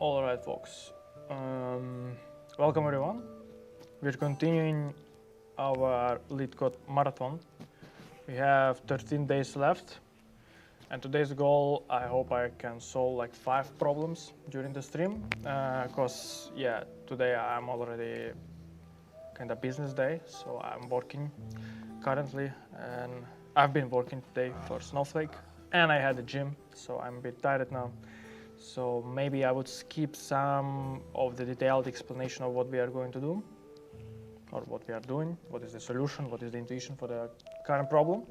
All right, folks. Welcome everyone. We're continuing our LeetCode marathon. We have 13 days left, and today's goal, I hope I can solve like 5 problems during the stream. Cause yeah, today I'm already kind of business day, so I'm working currently, and I've been working today for Snowflake, and I had a gym, so I'm a bit tired now. So maybe I would skip some of the detailed explanation of what we are going to do, or what we are doing, what is the solution, what is the intuition for the current problem.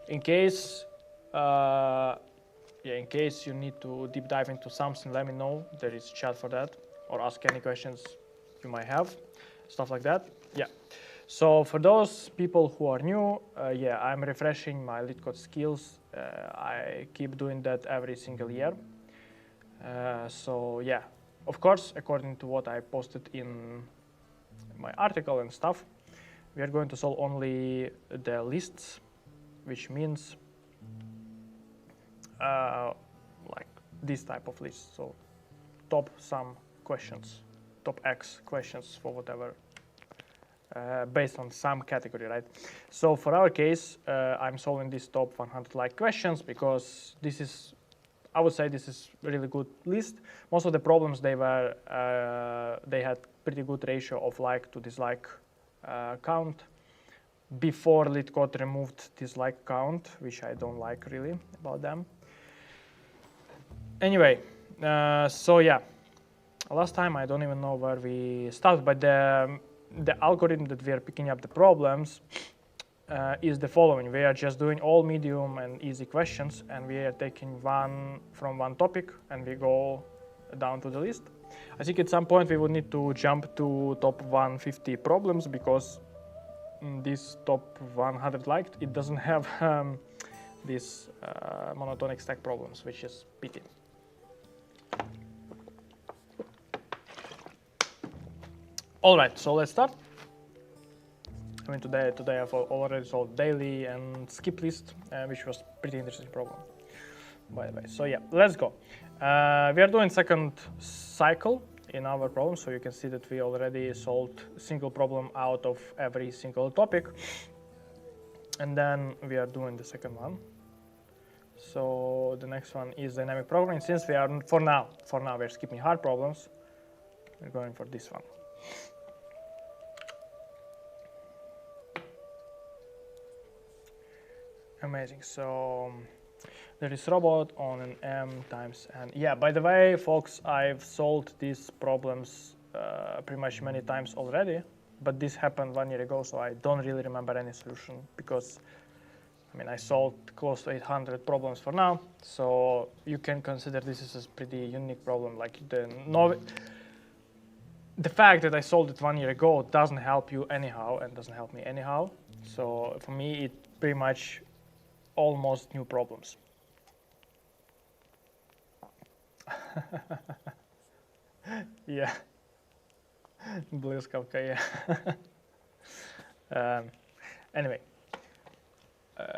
In case, in case you need to deep dive into something, let me know. There is chat for that, or ask any questions you might have, stuff like that. Yeah. So for those people who are new, I'm refreshing my LeetCode skills. I keep doing that every single year. So yeah, of course, according to what I posted in my article and stuff, we are going to solve only the lists, which means like this type of list. So top some questions, top X questions for whatever, based on some category, right? So for our case, I'm solving these top 100 like questions because this is, I would say this is a really good list. Most of the problems they had pretty good ratio of like to dislike count. Before LeetCode removed dislike count, which I don't like really about them. Anyway, so yeah, last time I don't even know where we started, but the algorithm that we are picking up the problems is the following. We are just doing all medium and easy questions, and we are taking one from one topic and we go down to the list. I think at some point we would need to jump to top 150 problems because this top 100 liked, it doesn't have these monotonic stack problems, which is pity. All right, so let's start. I mean, today I've already solved daily and skip list, which was pretty interesting problem, by the way. So yeah, let's go. We are doing second cycle in our problem, so you can see that we already solved a single problem out of every single topic, and then we are doing the second one. So the next one is dynamic programming. Since we are for now we're skipping hard problems, we're going for this one. Amazing. So there is robot on an m times n. Yeah, by the way, folks, I've solved these problems pretty much many times already, but this happened 1 year ago, so I don't really remember any solution because, I mean, I solved close to 800 problems for now, so you can consider this is a pretty unique problem. Like the fact that I solved it 1 year ago doesn't help you anyhow and doesn't help me anyhow. So for me, it pretty much almost new problems. Yeah, Bliskavka, yeah. Anyway,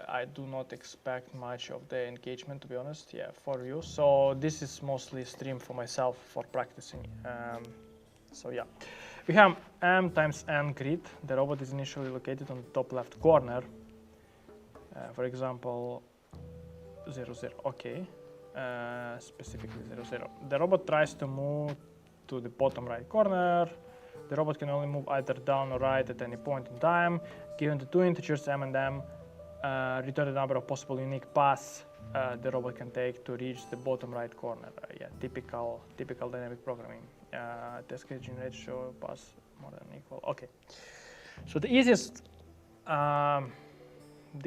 I do not expect much of the engagement, to be honest. Yeah, for you. So this is mostly stream for myself for practicing. So yeah, we have m times n grid. The robot is initially located on the top left corner. For example, 0, 0, okay, specifically 0, 0. The robot tries to move to the bottom right corner. The robot can only move either down or right at any point in time. Given the two integers m and m, return the number of possible unique paths the robot can take to reach the bottom right corner. Yeah, typical dynamic programming. Test case generate show paths more than equal. Okay, so the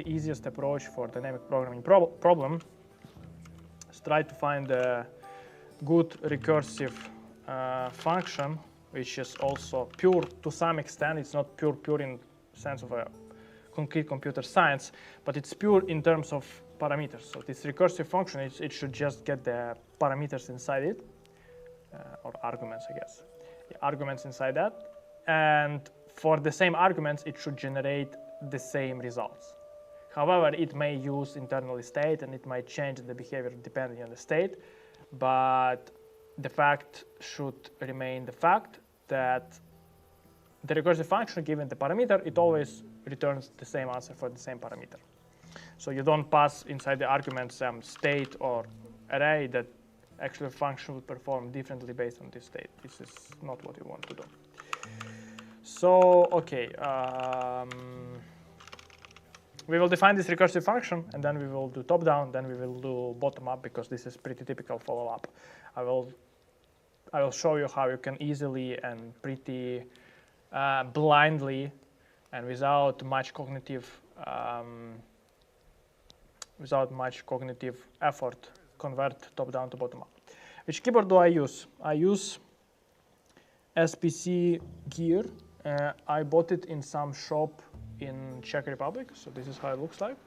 easiest approach for dynamic programming problem is try to find a good recursive function, which is also pure to some extent. It's not pure in sense of a concrete computer science, but it's pure in terms of parameters. So this recursive function, it should just get the parameters inside it, or arguments, I guess. The arguments inside that, and for the same arguments, it should generate the same results. However, it may use internal state and it might change the behavior depending on the state, but the fact should remain the fact that the recursive function, given the parameter, it always returns the same answer for the same parameter. So you don't pass inside the argument some state or array that actually a function will perform differently based on this state. This is not what you want to do. So, okay, we will define this recursive function, and then we will do top-down, then we will do bottom-up, because this is pretty typical follow-up. I will show you how you can easily and pretty blindly and without much cognitive effort convert top-down to bottom-up. Which keyboard do I use? I use SPC Gear. I bought it in some shop in Czech Republic, so this is how it looks like.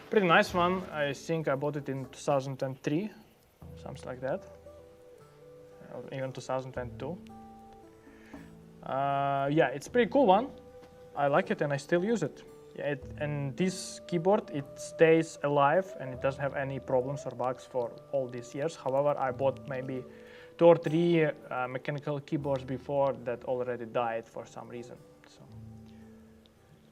Pretty nice one. I think I bought it in 2003, something like that, or even 2022. Yeah, it's a pretty cool one. I like it and I still use it. Yeah, and this keyboard, it stays alive and it doesn't have any problems or bugs for all these years. However, I bought maybe 2 or 3 mechanical keyboards before that already died for some reason. So,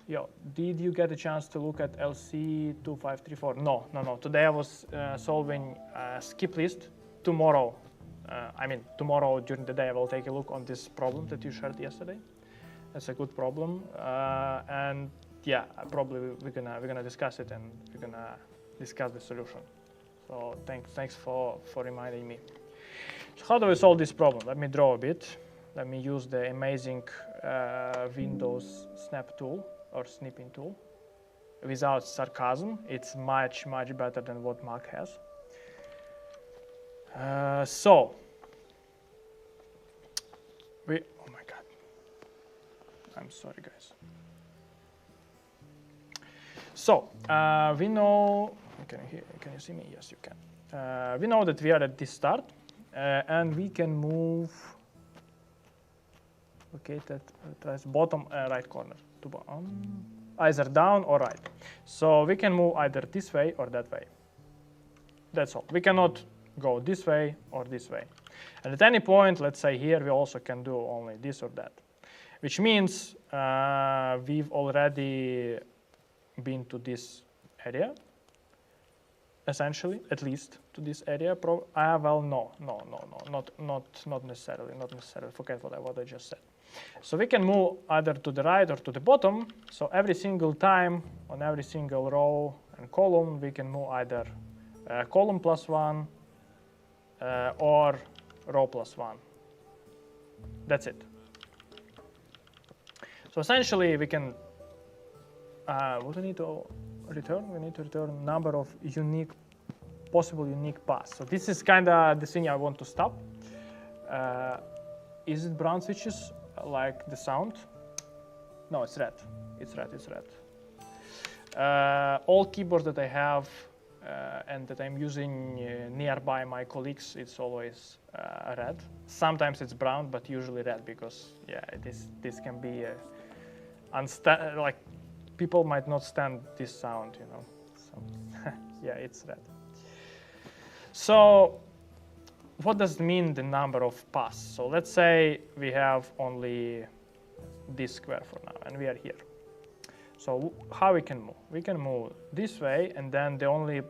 yo, did you get a chance to look at LC2534? No. Today I was solving a skip list. Tomorrow, tomorrow during the day I will take a look on this problem that you shared yesterday. That's a good problem, and yeah, probably we're gonna discuss it and we're gonna discuss the solution. So thanks for reminding me. So how do we solve this problem? Let me draw a bit. Let me use the amazing Windows snap tool or snipping tool. Without sarcasm, it's much better than what Mac has. Oh my god, I'm sorry guys. So we know, can you see me? Yes, you can. We know that we are at this start, and we can move. Located bottom right corner to either down or right. So we can move either this way or that way. That's all. We cannot go this way or this way. And at any point, let's say here, we also can do only this or that, which means we've already been to this area, essentially, at least to this area. Well, no, not necessarily. Forget what I just said. So we can move either to the right or to the bottom. So every single time on every single row and column, we can move either column +1 or row +1. That's it. So essentially, we can. What do we need to return? We need to return number of possible unique paths. So this is kind of the thing I want to stop. Is it brown switches like the sound? No, it's red. It's red. All keyboards that I have and that I'm using nearby my colleagues, it's always red. Sometimes it's brown, but usually red, because yeah, this can be like people might not stand this sound, you know. So yeah, it's red. So what does it mean, the number of paths? So let's say we have only this square for now, and we are here. So how we can move? We can move this way, and then the only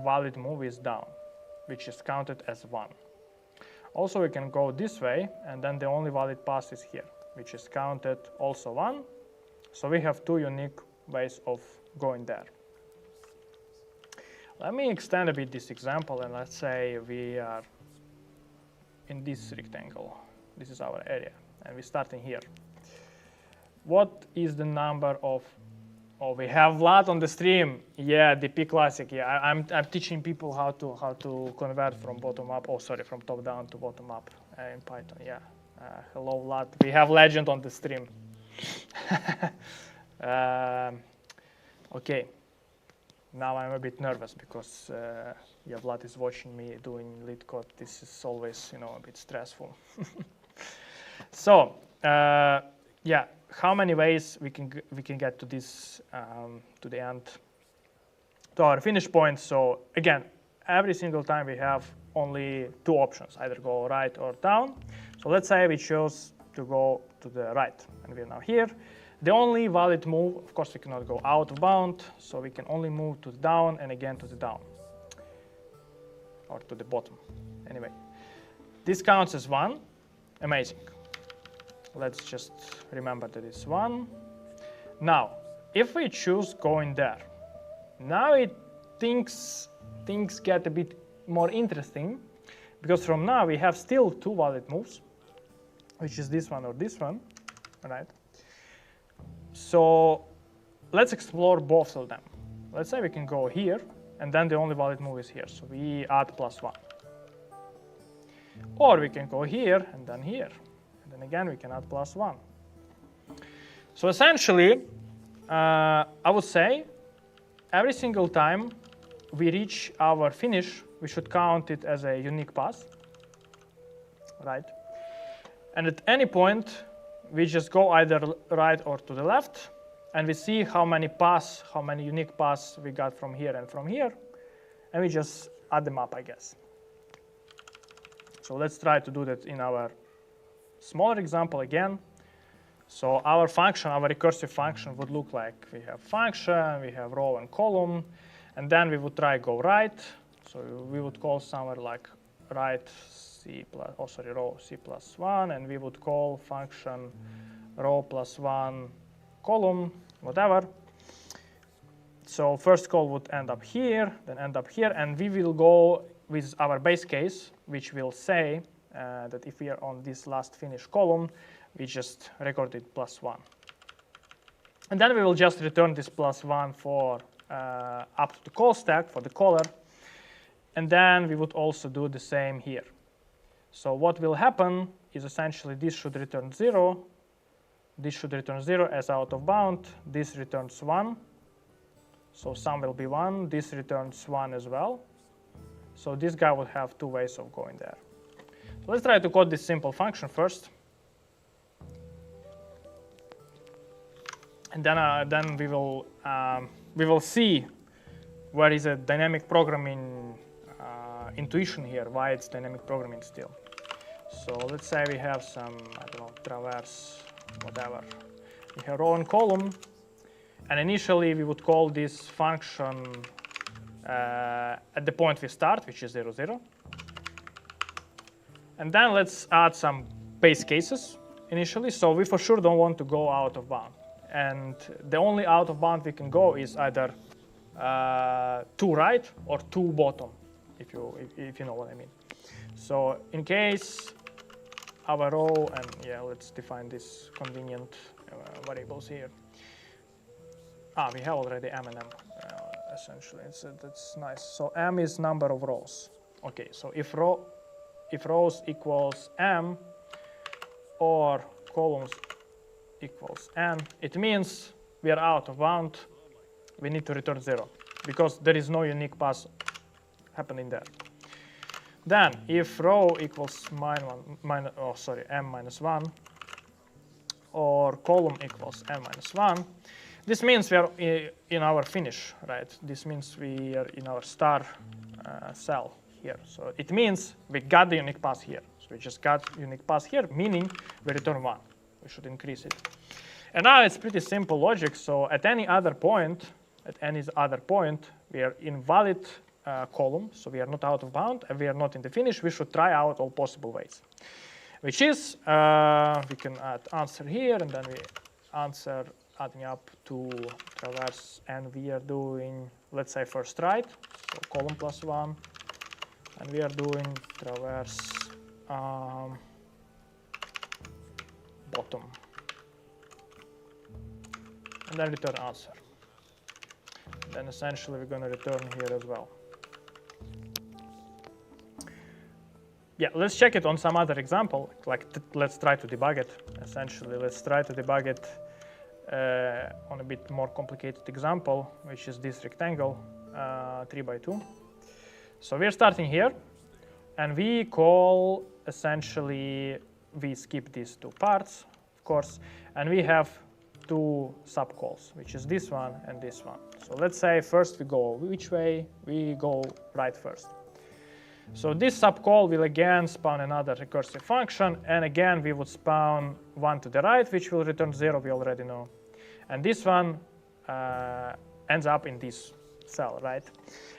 valid move is down, which is counted as 1. Also, we can go this way, and then the only valid path is here, which is counted also 1. So we have 2 unique ways of going there. Let me extend a bit this example, and let's say we are in this rectangle. This is our area, and we're starting here. What is the number of? Oh, we have Vlad on the stream. Yeah, DP Classic. Yeah, I'm teaching people how to convert from from top down to bottom up in Python. Yeah. Hello, Vlad. We have Legend on the stream. Okay. Now I'm a bit nervous because Vlad is watching me doing LeetCode. This is always, a bit stressful. So, yeah, how many ways we can get to this to the end, to our finish point? So again, every single time we have only two options, either go right or down. So let's say we chose to go to the right, and we're now here. The only valid move, of course, we cannot go out of bound, so we can only move to the down and again to the down, or to the bottom. Anyway, this counts as 1. Amazing. Let's just remember that it's 1. Now, if we choose going there, now things get a bit more interesting, because from now we have still two valid moves, which is this one or this one, right? So let's explore both of them. Let's say we can go here, and then the only valid move is here, so we add +1. Or we can go here and then here, and then again we can add +1. So essentially, I would say every single time we reach our finish, we should count it as a unique pass, right? And at any point, we just go either right or to the left, and we see how many unique paths we got from here and from here, and we just add them up, I guess. So let's try to do that in our smaller example again. So our function, our recursive function would look like we have function, we have row and column, and then we would try go right. So we would call somewhere like right row c plus 1, and we would call function row plus 1 column, whatever. So first call would end up here, then end up here, and we will go with our base case, which will say that if we are on this last finish column, we just recorded +1. And then we will just return this +1 for up to the call stack for the caller. And then we would also do the same here. So what will happen is essentially this should return 0. This should return 0 as out of bound. This returns 1. So sum will be 1. This returns 1 as well. So this guy would have two ways of going there. So let's try to code this simple function first. And then we will see where is a dynamic programming intuition here, why it's dynamic programming still. So let's say we have some, I don't know, traverse, whatever. We have row and column, and initially we would call this function at the point we start, which is 0, 0. And then let's add some base cases initially. So we for sure don't want to go out of bound. And the only out of bound we can go is either 2 right or 2 bottom, if you know what I mean. So in case our row, and yeah, let's define these convenient variables here. We have already m and m, essentially. That's nice. So m is number of rows. Okay, so if rows equals m or columns equals n, it means we are out of bound. We need to return 0 because there is no unique pass happening there. Then if row equals m minus 1 or column equals m minus 1, this means we are in our finish, right? This means we are in our star cell here. So it means we got the unique pass here. So we just got unique pass here, meaning we return 1. We should increase it. And now it's pretty simple logic. So at any other point, we are in valid column. So we are not out of bound and we are not in the finish. We should try out all possible ways, which is we can add answer here, and then we answer adding up to traverse, and we are doing, let's say, first right, so column plus 1, and we are doing traverse bottom, and then return answer. Then essentially we're going to return here as well. Yeah, let's check it on some other example. Like let's try to debug it. Essentially, let's try to debug it on a bit more complicated example, which is this rectangle 3 by 2. So we're starting here, and we call essentially, we skip these two parts, of course, and we have two subcalls, which is this one and this one. So let's say first we go which way? We go right first. So this subcall will again spawn another recursive function, and again we would spawn one to the right, which will return 0, we already know. And this one ends up in this cell, right?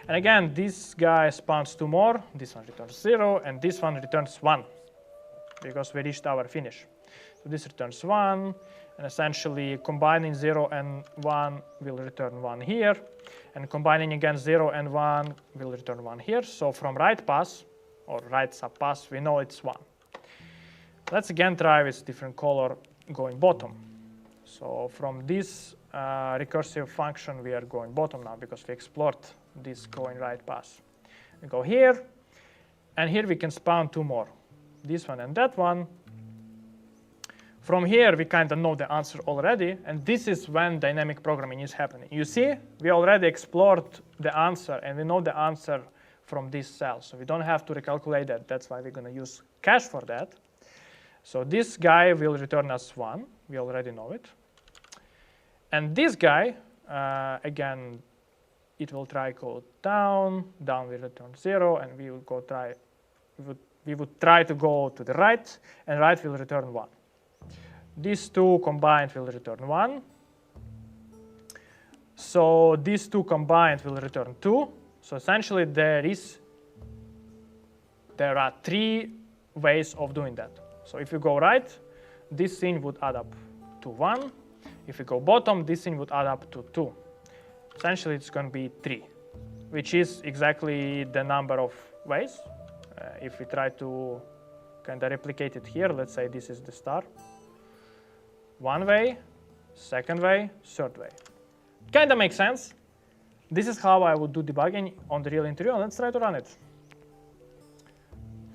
And again, this guy spawns 2 more, this one returns 0, and this one returns 1, because we reached our finish. So this returns 1, and essentially combining 0 and 1 will return 1 here, and combining again 0 and 1 will return 1 here. So from right pass, or right subpass, we know it's 1. Let's again try with different color going bottom. So from this recursive function, we are going bottom now because we explored this going right pass. We go here, and here we can spawn 2 more, this one and that one. From here, we kind of know the answer already, and this is when dynamic programming is happening. You see, we already explored the answer, and we know the answer from this cell, so we don't have to recalculate that. That's why we're going to use cache for that. So this guy will return us 1. We already know it. And this guy, again, it will try go down. Down will return 0, and we will go try. We would try to go to the right, and right will return 1. These 2 combined will return 1. So these 2 combined will return 2. So essentially there are 3 ways of doing that. So if you go right, this thing would add up to 1. If you go bottom, this thing would add up to 2. Essentially it's going to be 3, which is exactly the number of ways. If we try to kind of replicate it here, let's say this is the star. 1 way, 2nd way, 3rd way. Kind of makes sense. This is how I would do debugging on the real interview, and let's try to run it.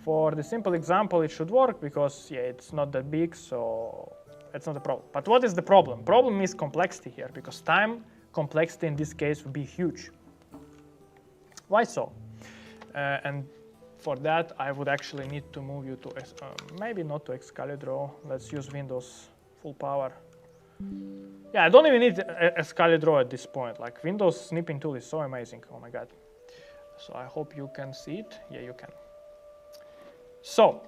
For the simple example, it should work because, yeah, it's not that big, so it's not a problem. But what is the problem? Problem is complexity here, because time complexity in this case would be huge. Why so? And for that, I would actually need to move you to, maybe not to Excalibur. Let's use Windows full power. Yeah, I don't even need Excalibur at this point. Like, Windows snipping tool is so amazing. Oh my god. So I hope you can see it. Yeah, you can. So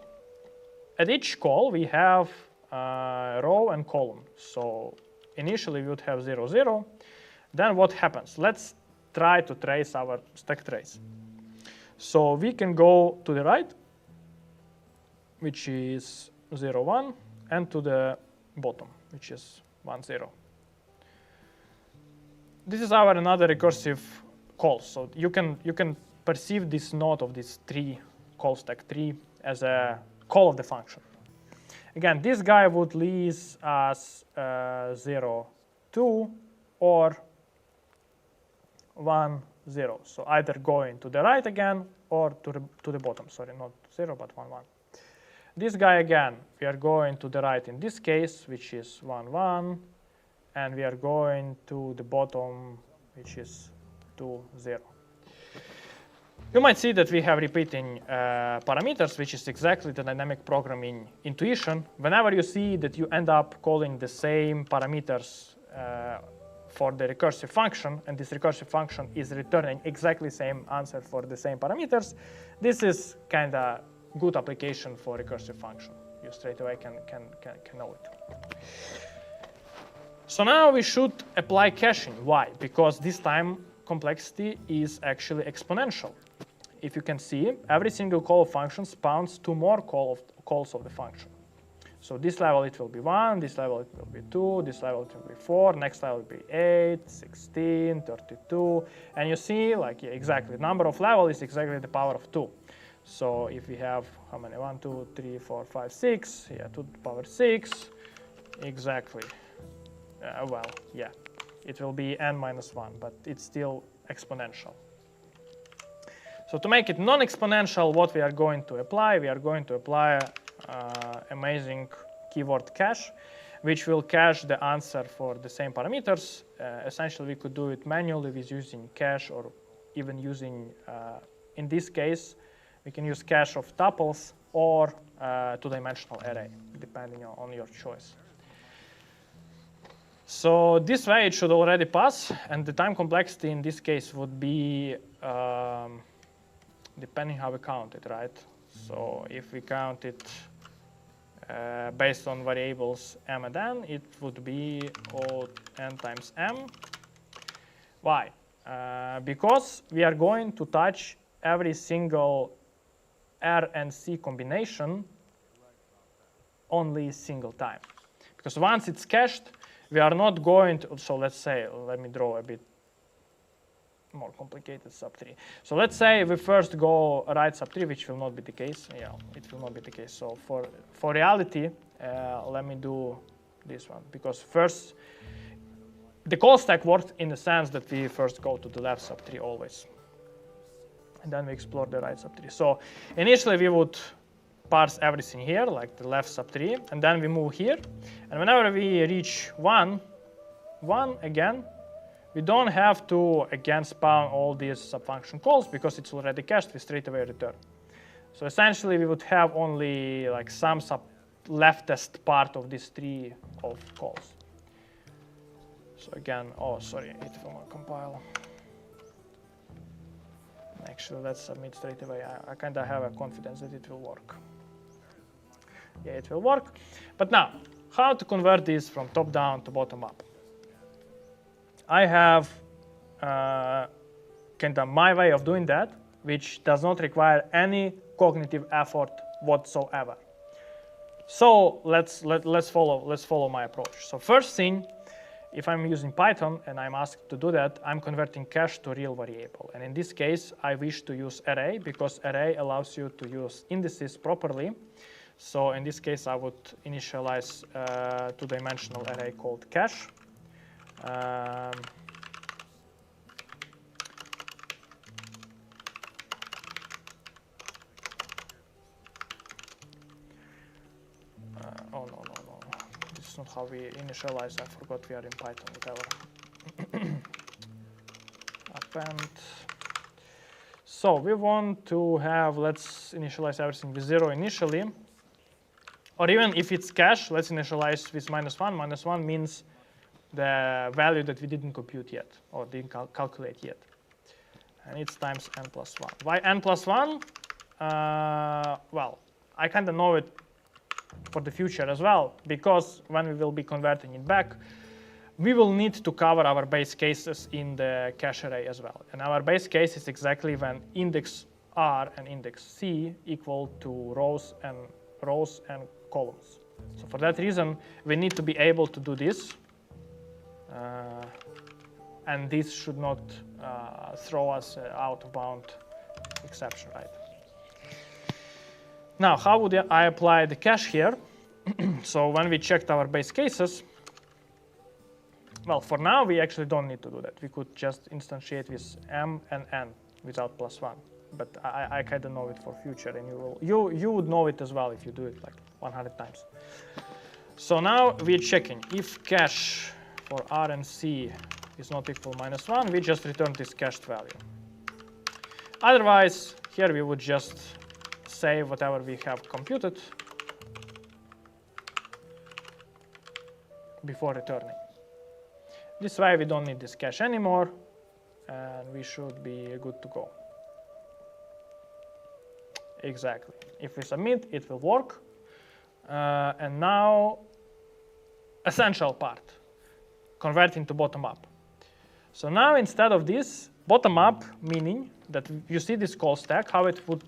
at each call, we have row and column. So initially we would have 0, 0. Then what happens? Let's try to trace our stack trace. So we can go to the right, which is 0, 1, and to the bottom, which is 1, 0. This is our another recursive call. So you can perceive this node of this tree, call stack tree, as a call of the function. Again, this guy would lead us 0, 2, or 1, 0. So either going to the right again or to the bottom. Sorry, not 0, but 1, 1. This guy again, we are going to the right in this case, which is 1, 1. And we are going to the bottom, which is 2, 0. You might see that we have repeating parameters, which is exactly the dynamic programming intuition. Whenever you see that you end up calling the same parameters for the recursive function, and this recursive function is returning exactly the same answer for the same parameters, this is kind of good application for recursive function. You straight away can know it. So now we should apply caching. Why? Because this time complexity is actually exponential. If you can see, every single call of function spawns 2 more calls of the function. So this level it will be 1, this level it will be 2, this level it will be 4, next level will be 8, 16, 32. And you see, like, yeah, exactly, the number of levels is exactly the power of 2. So if we have, how many? 1, 2, 3, 4, 5, 6, yeah, 2 to the power 6, exactly. Well, yeah, it will be n minus 1, but it's still exponential. So to make it non-exponential, what we are going to apply? We are going to apply amazing keyword cache, which will cache the answer for the same parameters. Essentially, we could do it manually with using cache, or even using, in this case, we can use cache of tuples or two-dimensional array, depending on your choice. So this way it should already pass, and the time complexity in this case would be depending how we count it, right? So if we count it based on variables m and n, it would be O n times m. Why? Because we are going to touch every single R and C combination only a single time. Because once it's cached, we are not going to, so let's say, let me draw a bit more complicated sub-tree. So let's say we first go write sub-tree, which will not be the case. Yeah, it will not be the case. So for reality, let me do this one. Because first, the call stack works in the sense that we first go to the left sub-tree always. And then we explore the right sub-tree. So initially we would parse everything here, like the left sub-tree, and then we move here. And whenever we reach one again, we don't have to again spawn all these subfunction calls because it's already cached, we straight away return. So essentially we would have only like some leftest part of this tree of calls. So again, oh sorry, it will not compile. Actually, let's submit straight away. I kind of have a confidence that it will work. Yeah, it will work. But now, how to convert this from top down to bottom up? I have kind of my way of doing that, which does not require any cognitive effort whatsoever. So let's follow my approach. So first thing, if I'm using Python and I'm asked to do that, I'm converting cache to real variable. And in this case, I wish to use array because array allows you to use indices properly. So in this case, I would initialize a two-dimensional array called cache. Oh, no. This is not how we initialize. I forgot we are in Python, whatever. Append. So we want to have, let's initialize everything with 0 initially. Or even if it's cache, let's initialize with -1. -1 means the value that we didn't compute yet or didn't calculate yet. And it's times n+1. Why n+1? Well, I kind of know it for the future as well, because when we will be converting it back, we will need to cover our base cases in the cache array as well. And our base case is exactly when index R and index C equal to rows and columns. So for that reason, we need to be able to do this. And this should not throw us out of bound exception, right? Now, how would I apply the cache here? So when we checked our base cases, well, for now, we actually don't need to do that. We could just instantiate with m and n without +1. But I kind of know it for future, and you would know it as well if you do it like 100 times. So now we're checking if cache for R and C is not equal -1, we just return this cached value. Otherwise, here we would just save whatever we have computed before returning. This way we don't need this cache anymore, and we should be good to go. Exactly. If we submit, it will work. And now, essential part, converting to bottom up. So now instead of this, bottom up meaning that you see this call stack, how it would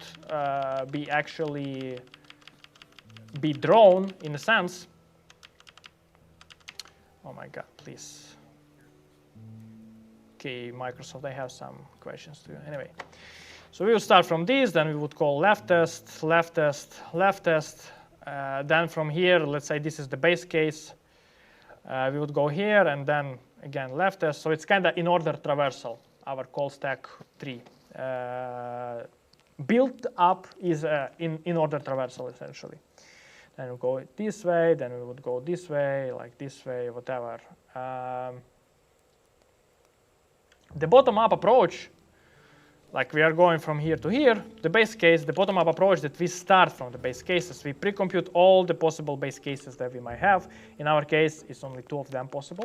be actually be drawn in a sense. Oh my God, please. Okay, Microsoft, I have some questions to you. Anyway, so we will start from this, then we would call leftest, leftest, leftest. Then from here, let's say this is the base case. We would go here and then again leftest. So it's kind of in order traversal, our call stack tree. Built up is in order traversal essentially. Then we go this way, then we would go this way, like this way, whatever. The bottom-up approach, like we are going from here to here, the base case, the bottom-up approach that we start from the base cases, we pre-compute all the possible base cases that we might have. In our case, it's only 2 of them possible.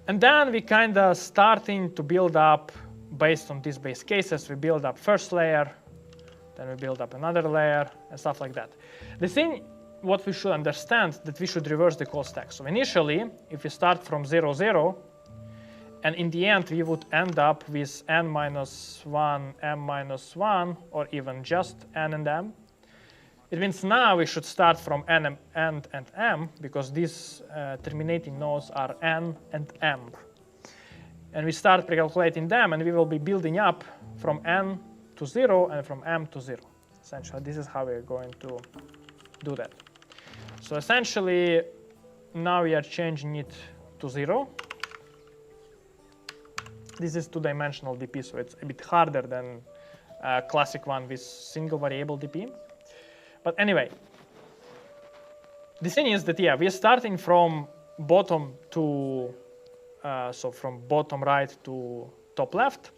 And then we kind of starting to build up, based on these base cases, we build up first layer, Then we build up another layer and stuff like that. The thing, what we should understand, that we should reverse the call stack. So initially, if we start from 0, 0, and in the end, we would end up with n minus 1, m minus 1, or even just n and m. It means now we should start from n and m, because these terminating nodes are n and m. And we start pre-calculating them, and we will be building up from n to 0 and from m to 0. Essentially, this is how we're going to do that. So essentially, now we are changing it to 0. This is two-dimensional DP, so it's a bit harder than a classic one with single variable DP. But anyway, the thing is that, yeah, we're starting from bottom to, so from bottom right to top left.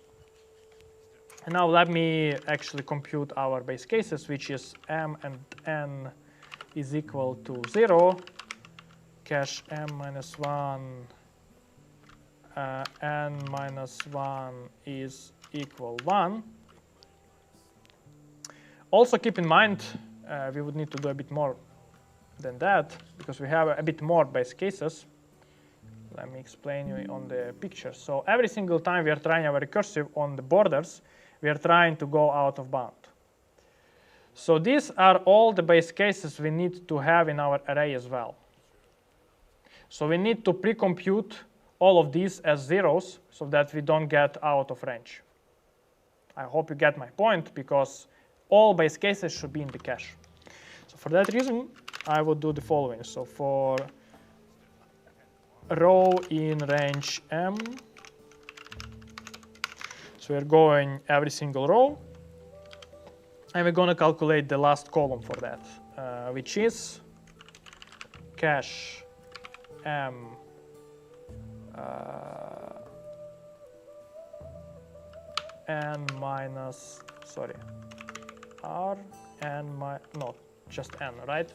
And now let me actually compute our base cases, which is m and n is equal to 0, cache m minus 1, n minus 1 is equal 1. Also keep in mind, we would need to do a bit more than that, because we have a bit more base cases. Let me explain you on the picture. So every single time we are trying our recursive on the borders, we are trying to go out of bound. So these are all the base cases we need to have in our array as well. So we need to pre-compute all of these as zeros so that we don't get out of range. I hope you get my point, because all base cases should be in the cache. So for that reason, I would do the following. So for row in range m, so we're going every single row, and we're going to calculate the last column for that, which is cache m n minus, sorry, r n no, just n, right?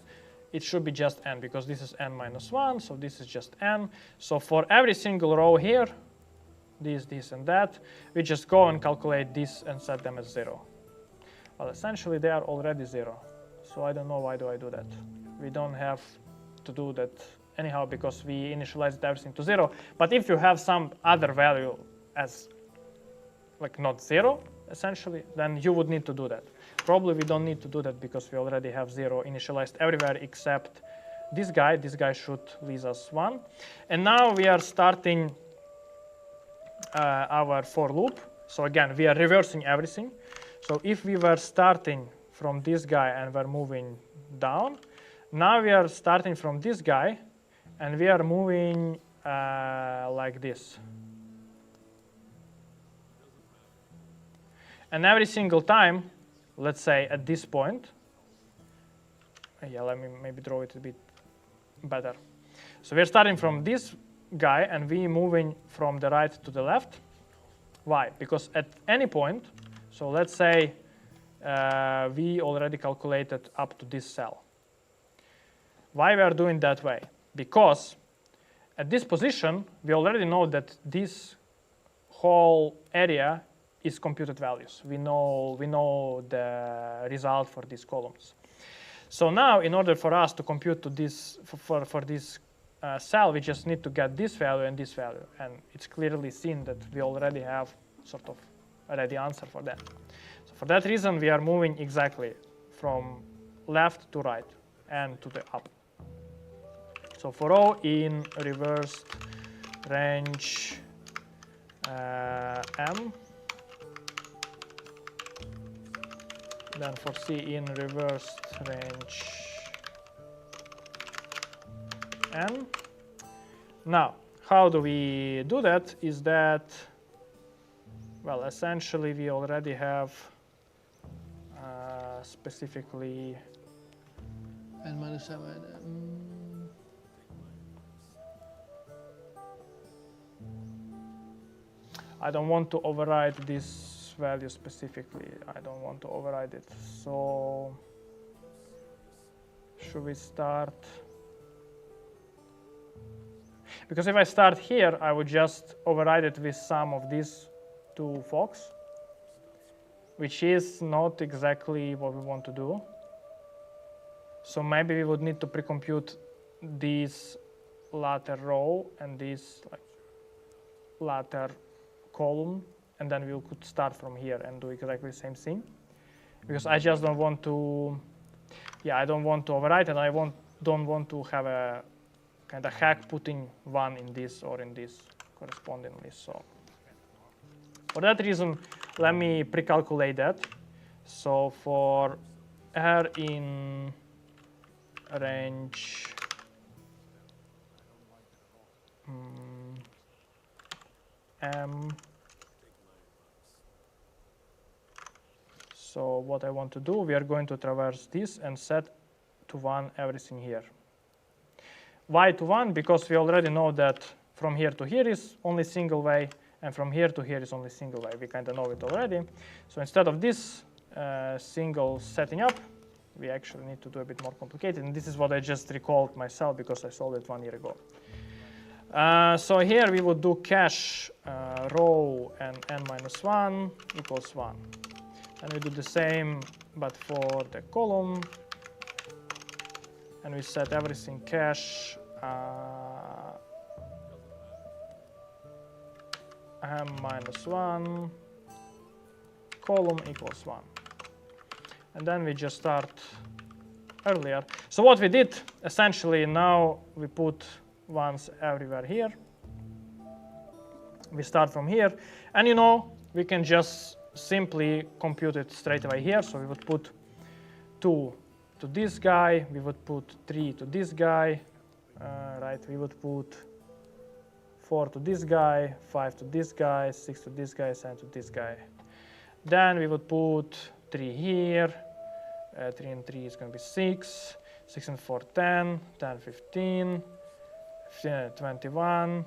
It should be just n, because this is n minus 1, so this is just n. So for every single row here, this, and that, we just go and calculate this and set them as 0. Well, essentially, they are already 0. So I don't know why do I do that. We don't have to do that anyhow, because we initialized everything to 0. But if you have some other value as like not 0, essentially, then you would need to do that. Probably we don't need to do that, because we already have 0 initialized everywhere except this guy. This guy should leave us 1. And now we are starting our for loop. So again, we are reversing everything. So if we were starting from this guy and we're moving down, now we are starting from this guy and we are moving like this. And every single time, let's say at this point, yeah, let me maybe draw it a bit better. So we're starting from this guy and we're moving from the right to the left. Why? Because at any point, so let's say we already calculated up to this cell. Why we are doing that way? Because at this position, we already know that this whole area is computed values. We know the result for these columns. So now, in order for us to compute to this for this cell, we just need to get this value and this value, and it's clearly seen that we already have sort of a ready answer for that. So for that reason, we are moving exactly from left to right and to the up. So for O in reversed range M, then for C in reversed range N. Now, how do we do that? Is that, well, essentially we already have specifically N minus 7. I don't want to override this value specifically. I don't want to override it. So should we start? Because if I start here, I would just override it with some of these two folks. which is not exactly what we want to do. So maybe we would need to pre-compute this latter row and this latter column, and then we could start from here and do exactly the same thing. Because I just don't want to, I don't want to overwrite, and I don't want to have a kind of hack putting one in this or in this correspondingly. So for that reason, let me pre-calculate that. So for R in range M, so what I want to do, we are going to traverse this and set to 1 everything here. Why to 1? Because we already know that from here to here is only single way, and from here to here is only single way. We kind of know it already. So instead of this single setting up, we actually need to do a bit more complicated. And this is what I just recalled myself because I solved it 1 year ago. So here we would do cache row and n minus 1 equals 1. And we do the same, but for the column. And we set everything cache m minus 1 column equals 1. And then we just start earlier. So what we did, essentially now we put ones everywhere here. We start from here. And we can just simply compute it straight away here. So we would put 2 to this guy. We would put 3 to this guy. Right, we would put 4 to this guy, 5 to this guy, 6 to this guy, 7 to this guy. Then we would put 3 here. 3 and 3 is going to be 6. 6 and 4, 10. 10, 15. 21.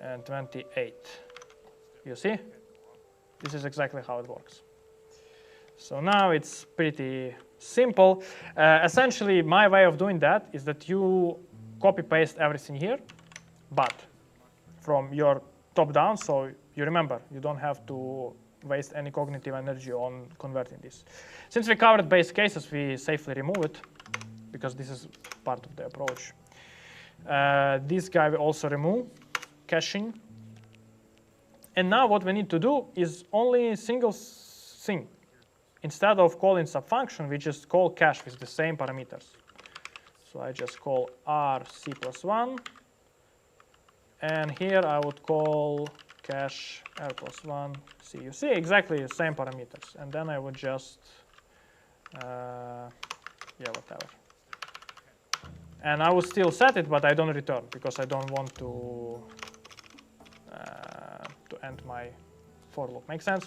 And 28. You see? This is exactly how it works. So now it's pretty simple. Essentially, my way of doing that is that you copy-paste everything here, but from your top down, so you remember, you don't have to waste any cognitive energy on converting this. Since we covered base cases, we safely remove it, because this is part of the approach. This guy we also remove, caching. And now what we need to do is only a single thing. Instead of calling subfunction, we just call cache with the same parameters. So I just call rc plus 1. And here I would call cache r plus 1 c. You see exactly the same parameters. And then I would just, whatever. And I would still set it, but I don't return because I don't want to end my for loop. Make sense?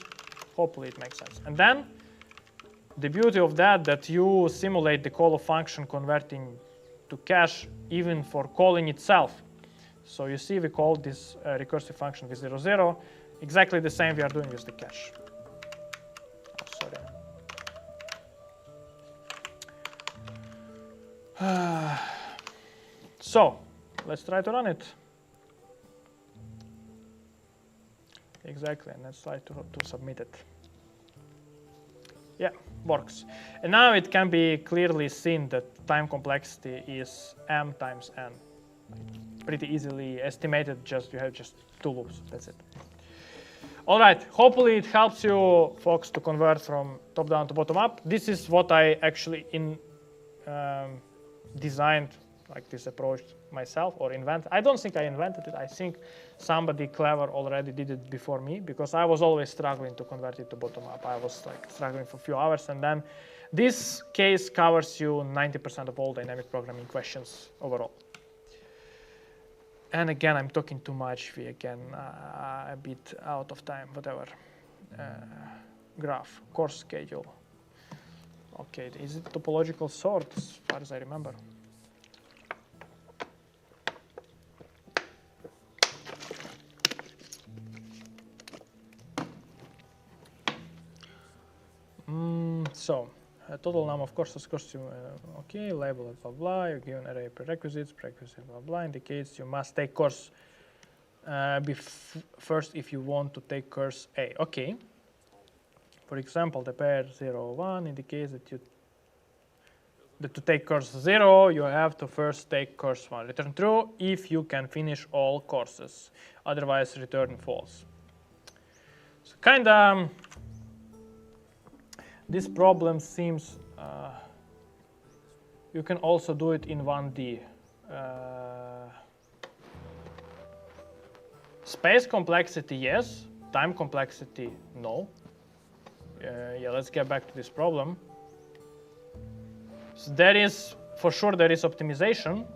Hopefully it makes sense. And then the beauty of that you simulate the call of function converting to cache even for calling itself. So you see we call this recursive function with 0, 0. Exactly the same we are doing with the cache. Oh, sorry. So let's try to run it. Exactly, and let's try to submit it. Yeah, works. And now it can be clearly seen that time complexity is m times n. Pretty easily estimated, you have just 2 loops, that's it. All right, hopefully it helps you folks to convert from top down to bottom up. This is what I actually designed, like this approach myself, or invented. I don't think I invented it. I think somebody clever already did it before me, because I was always struggling to convert it to bottom up. I was like struggling for a few hours, and then this case covers you 90% of all dynamic programming questions overall. And again, I'm talking too much. We again a bit out of time, whatever. Graph, course schedule. Okay, is it topological sort as far as I remember? So, total number of courses, okay, label it, blah, blah, you give an array prerequisites, blah, blah, indicates you must take course first if you want to take course A. Okay. For example, the pair 0, 1 indicates that to take course 0, you have to first take course 1. Return true if you can finish all courses. Otherwise, return false. So kinda, this problem seems, you can also do it in 1D. Space complexity, yes. Time complexity, no. Yeah, let's get back to this problem. So there is, for sure, there is optimization.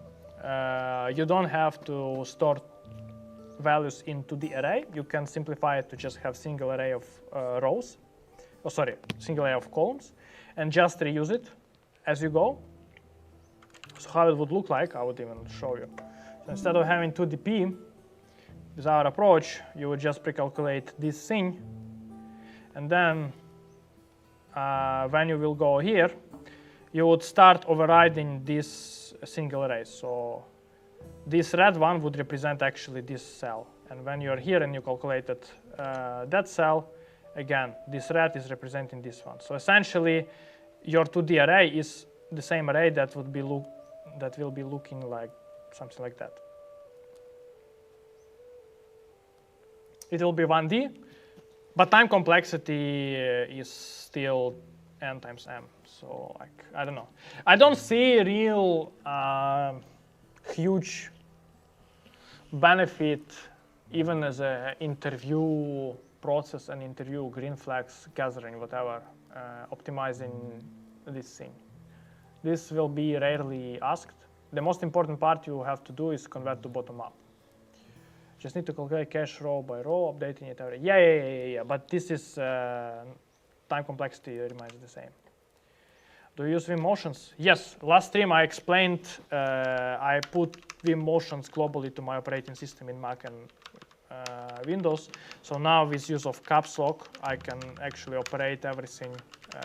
You don't have to store values into the array. You can simplify it to just have single array of rows. Oh, sorry, single array of columns, and just reuse it as you go. So how it would look like, I would even show you. So instead of having 2dp, with our approach, you would just pre-calculate this thing, and then when you will go here, you would start overriding this single array. So this red one would represent actually this cell. And when you're here and you calculated that cell, again, this red is representing this one. So essentially, your 2D array is the same array that will be looking like something like that. It will be 1D, but time complexity is still n times m. So like, I don't know. I don't see real huge benefit even as an interview process and interview green flags gathering, whatever, optimizing this thing. This will be rarely asked. The most important part you have to do is convert to bottom up. Just need to calculate cache row by row, updating it every. Yeah. But this is time complexity remains the same. Do you use Vim motions? Yes. Last stream I explained I put Vim motions globally to my operating system in Mac and Windows. So now with use of caps lock, I can actually operate everything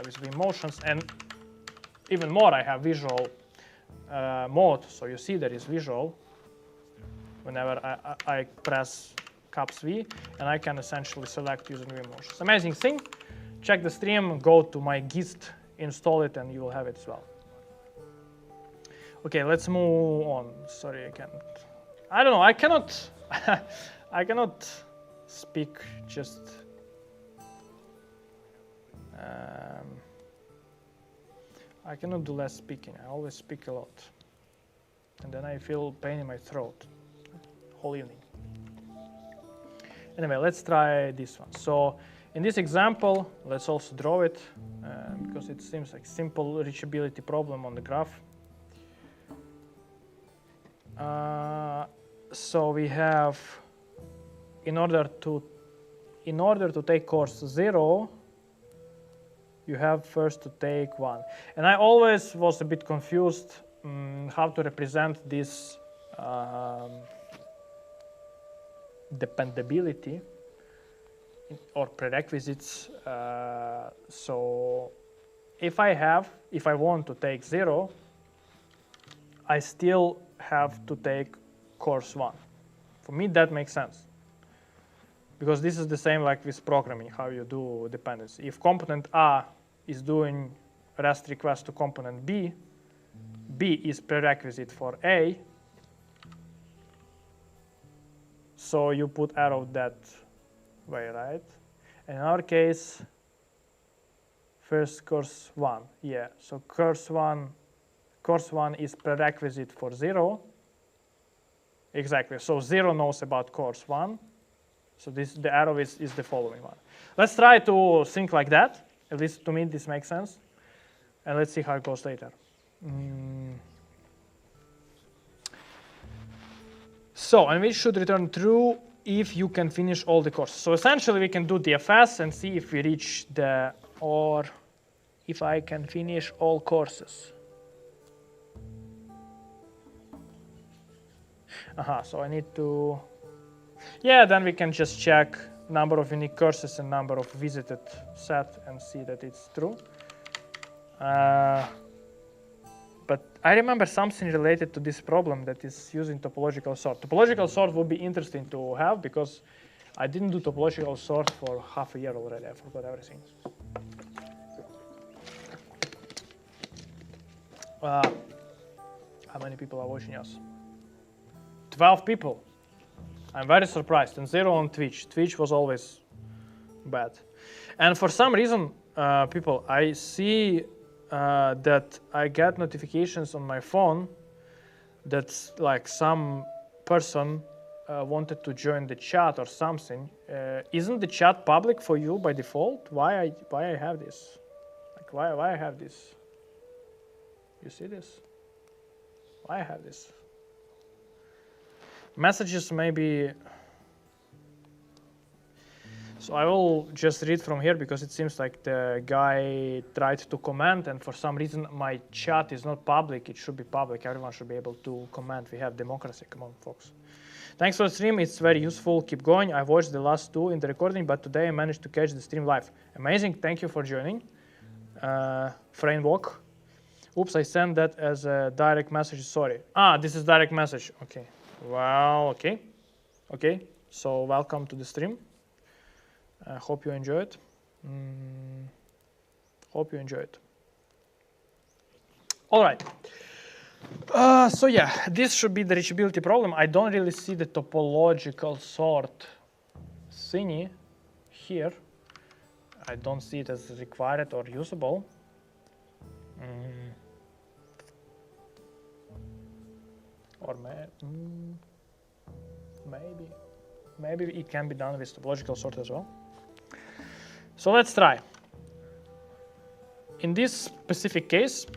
with Vim motions. And even more, I have visual mode. So you see there is visual whenever I press caps V, and I can essentially select using Vim motions. Amazing thing. Check the stream, go to my gist, install it, and you will have it as well. Okay, let's move on. Sorry, I don't know, I cannot, I cannot speak just, I cannot do less speaking. I always speak a lot. And then I feel pain in my throat whole evening. Anyway, let's try this one. So in this example, let's also draw it because it seems like simple reachability problem on the graph. So we have, in order to take course 0, you have first to take 1. And I always was a bit confused how to represent this dependability or prerequisites. So if I want to take 0, I still have to take course 1. For me, that makes sense. Because this is the same like with programming, how you do dependency. If component A is doing REST request to component B, B is prerequisite for A, so you put arrow that way, right? And in our case, first course 1, yeah. So course 1 is prerequisite for 0. Exactly, so 0 knows about course 1. So the arrow is the following one. Let's try to think like that. At least to me, this makes sense. And let's see how it goes later. So, and we should return true if you can finish all the courses. So essentially, we can do DFS and see if we reach or if I can finish all courses. So I need to, yeah, then we can just check number of unique courses and number of visited set and see that it's true. But I remember something related to this problem that is using topological sort. Topological sort would be interesting to have because I didn't do topological sort for half a year already. I forgot everything. How many people are watching us? 12 people. I'm very surprised. And 0 on Twitch. Twitch was always bad. And for some reason, people, I see that I get notifications on my phone that's like some person wanted to join the chat or something. Isn't the chat public for you by default? Why I have this? Like why I have this? You see this? Why I have this? Messages maybe. So I will just read from here because it seems like the guy tried to comment and for some reason my chat is not public. It should be public. Everyone should be able to comment. We have democracy. Come on, folks. Thanks for the stream. It's very useful. Keep going. I've watched the last 2 in the recording, but today I managed to catch the stream live. Amazing. Thank you for joining. Framework. Oops, I sent that as a direct message. Sorry. This is direct message. Okay. Well, okay. Okay. So welcome to the stream. I hope you enjoy it. Hope you enjoy it. All right. So yeah, this should be the reachability problem. I don't really see the topological sort thingy here. I don't see it as required or usable. Or maybe it can be done with topological sort as well. So let's try. In this specific case,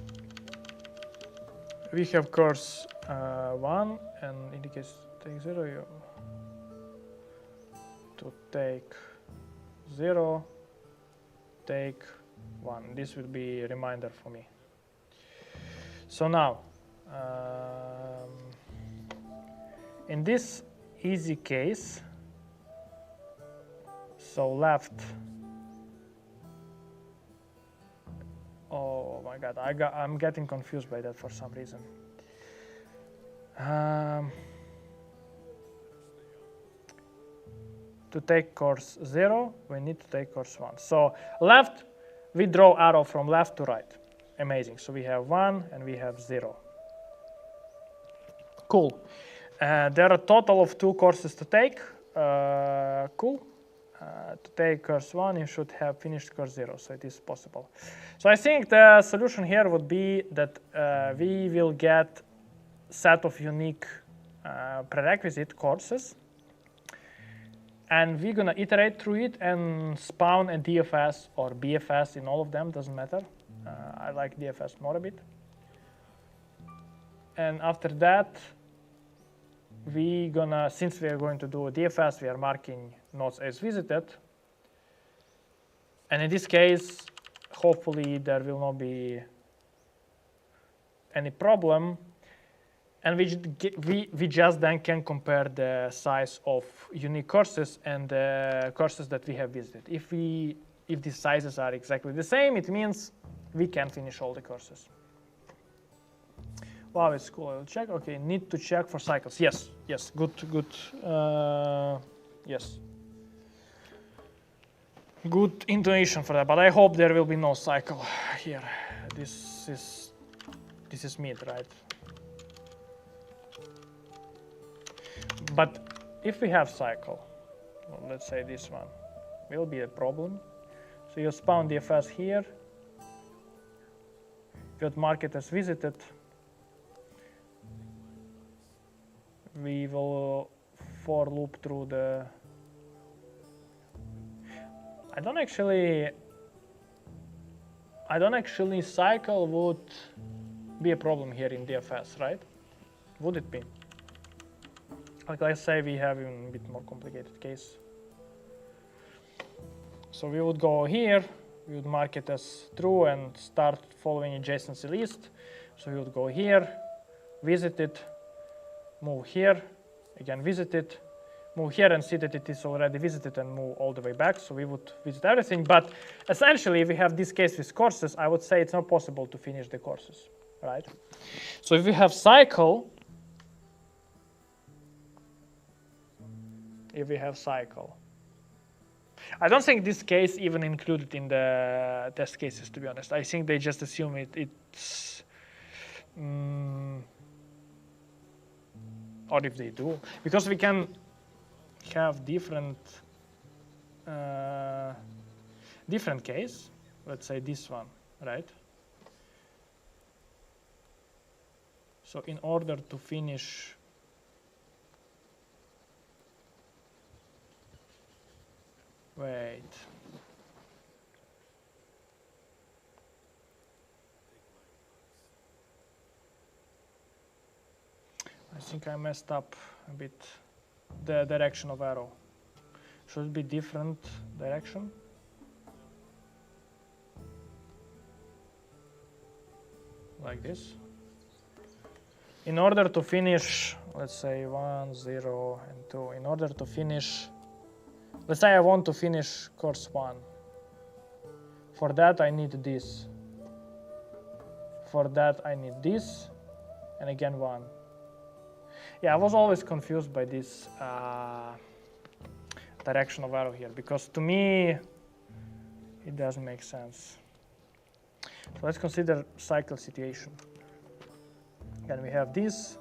we have course 1 and indicates take 0 to take 0, take 1. This will be a reminder for me. So now, in this easy case, so left. Oh my God, I'm getting confused by that for some reason. To take course 0, we need to take course 1. So left, we draw arrow from left to right. Amazing. So we have 1 and we have 0. Cool. There are a total of 2 courses to take. Cool. To take course 1, you should have finished course 0, so it is possible. So I think the solution here would be that we will get set of unique prerequisite courses, and we're gonna iterate through it and spawn a DFS or BFS in all of them, doesn't matter. I like DFS more a bit. And after that, since we are going to do a DFS, we are marking nodes as visited. And in this case, hopefully there will not be any problem. And we just then can compare the size of unique courses and the courses that we have visited. If these sizes are exactly the same, it means we can finish all the courses. Wow, it's cool. I'll check. Okay, need to check for cycles. Yes, yes, good. Yes. Good intonation for that, but I hope there will be no cycle here. This is mid, right? But if we have cycle, well, let's say this one, will be a problem. So you spawn DFS here. You would mark it as visited. We will for loop through the. I don't actually cycle would be a problem here in DFS, right? Would it be? Like let's say we have even a bit more complicated case. So we would go here, we would mark it as true and start following adjacency list. So we would go here, visit it, move here, again visit it, move here and see that it is already visited and move all the way back. So we would visit everything, but essentially if we have this case with courses, I would say it's not possible to finish the courses, right? So if we have cycle, I don't think this case even included in the test cases, to be honest. I think they just assume it's or if they do, because we can have different case. Let's say this one, right? So in order to finish wait. I think I messed up a bit the direction of arrow. Should be different direction. Like this. In order to finish, let's say 1, 0, and 2. In order to finish, let's say I want to finish course 1. For that I need this. For that I need this, and again 1. Yeah, I was always confused by this direction of arrow here, because to me it doesn't make sense. So let's consider cycle situation. Then we have this.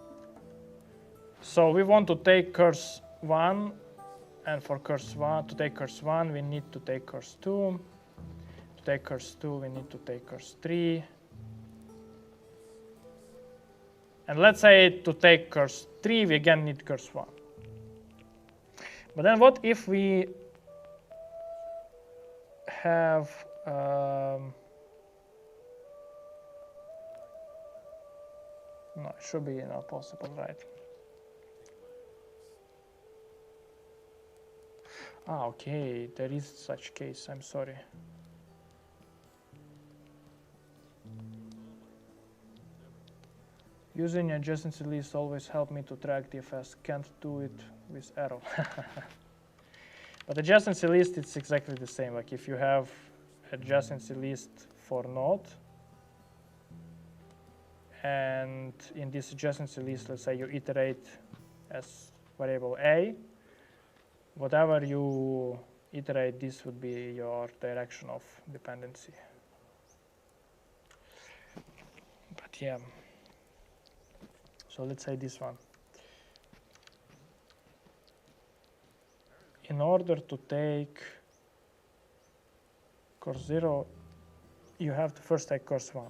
So we want to take course 1, and for course 1, to take course 1, we need to take course 2. To take course 2, we need to take course 3. And let's say to take course 3, we again need course 1. But then what if we have no, it should be not possible, right? Ah, okay, there is such case, I'm sorry. Using adjacency list always helped me to track TFS. Can't do it with arrow. But adjacency list, it's exactly the same. Like if you have adjacency list for node, and in this adjacency list, let's say you iterate as variable A, whatever you iterate, this would be your direction of dependency. But yeah. So let's say this one. In order to take course 0, you have to first take course 1.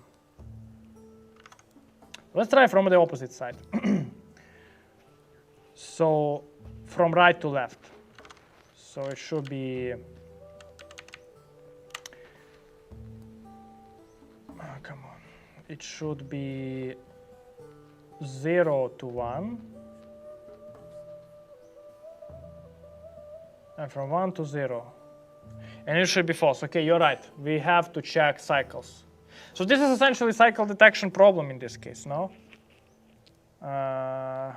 Let's try from the opposite side. So from right to left. So it should be, oh, come on. It should be 0 to 1. And from 1 to 0. And it should be false. Okay, you're right. We have to check cycles. So this is essentially cycle detection problem in this case, no? Yeah,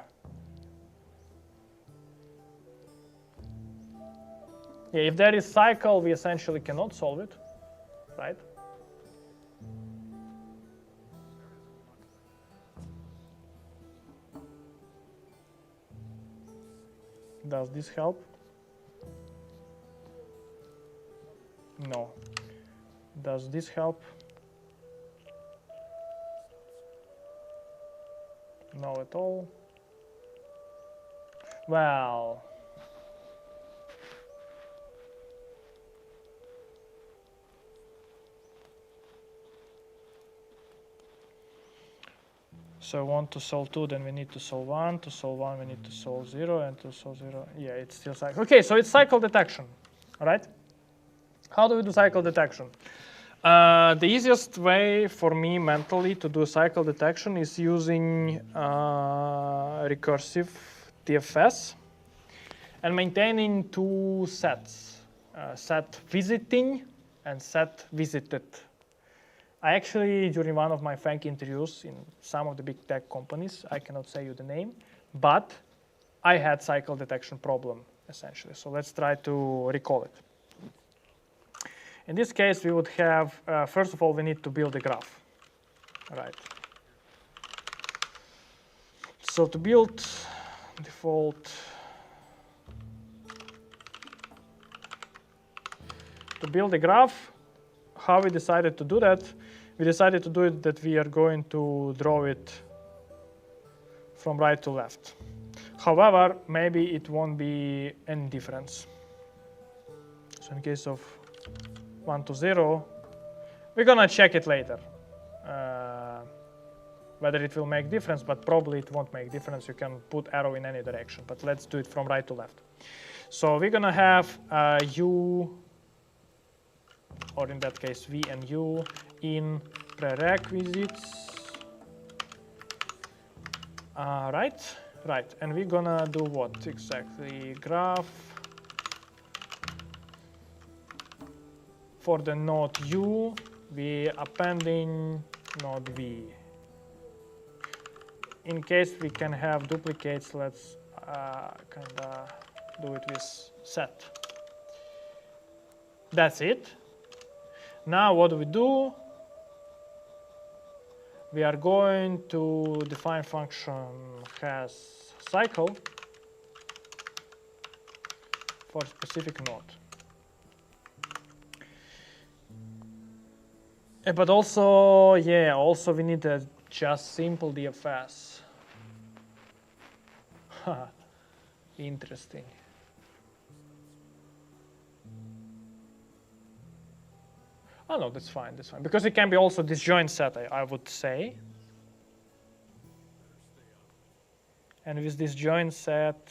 if there is cycle, we essentially cannot solve it, right? Does this help? No. Does this help? No at all. Well, so we want to solve 2, then we need to solve 1. To solve 1, we need to solve 0, and to solve 0, yeah, it's still cycle. Okay, so it's cycle detection, all right? How do we do cycle detection? The easiest way for me mentally to do cycle detection is using recursive TFS and maintaining 2 sets, set visiting and set visited. I actually, during one of my FANG interviews in some of the big tech companies, I cannot say you the name, but I had cycle detection problem, essentially. So let's try to recall it. In this case, we would have, first of all, we need to build a graph. All right. So to build default, to build a graph, how we decided to do that? We decided to do it that we are going to draw it from right to left. However, maybe it won't be any difference. So in case of 1 to 0, we're gonna check it later. Whether it will make difference, but probably it won't make difference. You can put arrow in any direction, but let's do it from right to left. So we're gonna have u, or in that case v and u, in prerequisites. Right, and we're gonna do what exactly? Graph for the node u, we appending node v. In case we can have duplicates, let's kinda do it with set. That's it. Now what do we do? We are going to define function has cycle for specific node. But also, yeah, also we need a just simple DFS. Interesting. Oh no, that's fine, because it can be also disjoint set, I would say. And with disjoint set,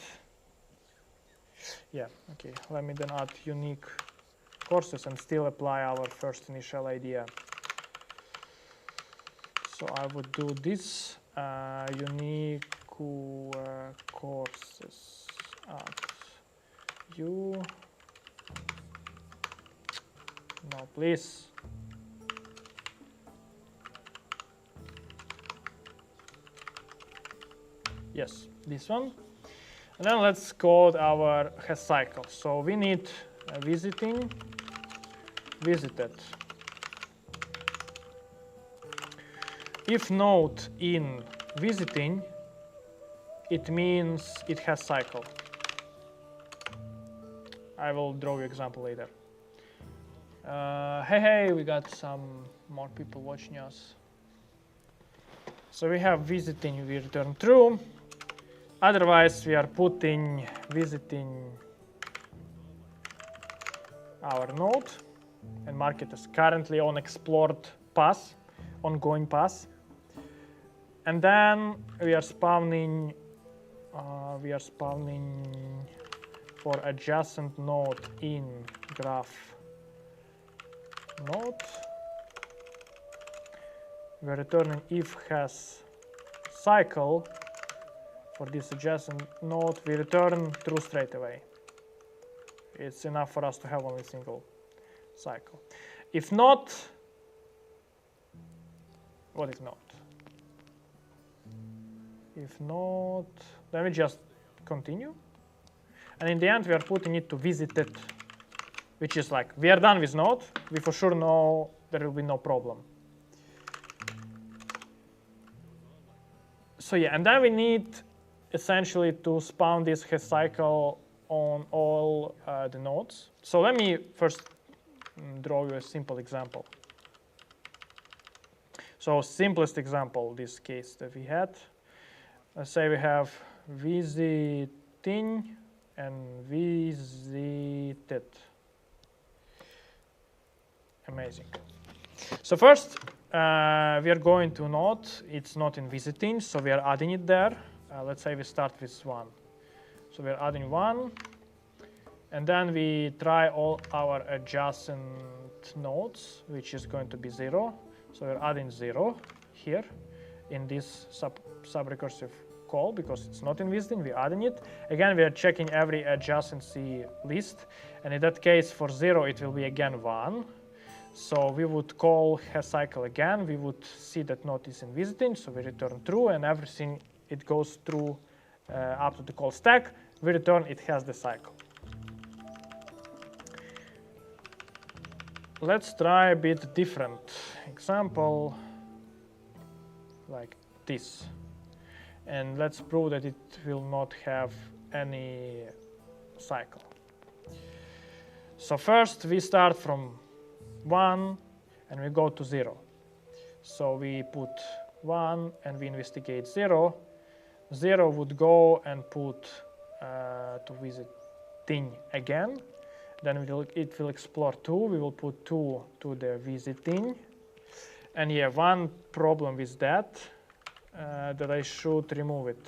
yeah, okay, let me then add unique courses and still apply our first initial idea. So I would do this unique courses at u. No, please. Yes, this one. And then let's code our has cycle. So we need visiting, visited. If node in visiting, it means it has cycle. I will draw you example later. Hey, we got some more people watching us. So we have visiting, we return true. Otherwise, we are putting visiting our node and mark it as currently on explored path, ongoing path. And then we are spawning for adjacent node in graph node. We are returning if has cycle. For this adjacent node, we return true straight away. It's enough for us to have only single cycle. If not, what if not? If not, then we just continue. And in the end, we are putting it to visited, which is like, we are done with node. We for sure know there will be no problem. So yeah, and then we need essentially to spawn this has cycle on all the nodes. So let me first draw you a simple example. So simplest example, this case that we had. Let's say we have visiting and visited. Amazing. So first, we are going to node. It's not in visiting, so we are adding it there. Let's say we start with 1. So we are adding 1. And then we try all our adjacent nodes, which is going to be 0. So we're adding 0 here in this sub-recursive call, because it's not in visiting, we're adding it. Again, we are checking every adjacency list. And in that case, for 0, it will be again 1. So we would call has cycle again. We would see that node is in visiting, so we return true, and everything it goes through up to the call stack. We return it has the cycle. Let's try a bit different example like this. And let's prove that it will not have any cycle. So first we start from 1 and we go to 0. So we put 1 and we investigate 0. 0 would go and put to visit thing again. Then it will explore 2. We will put 2 to the visiting. And yeah, one problem with that, that I should remove it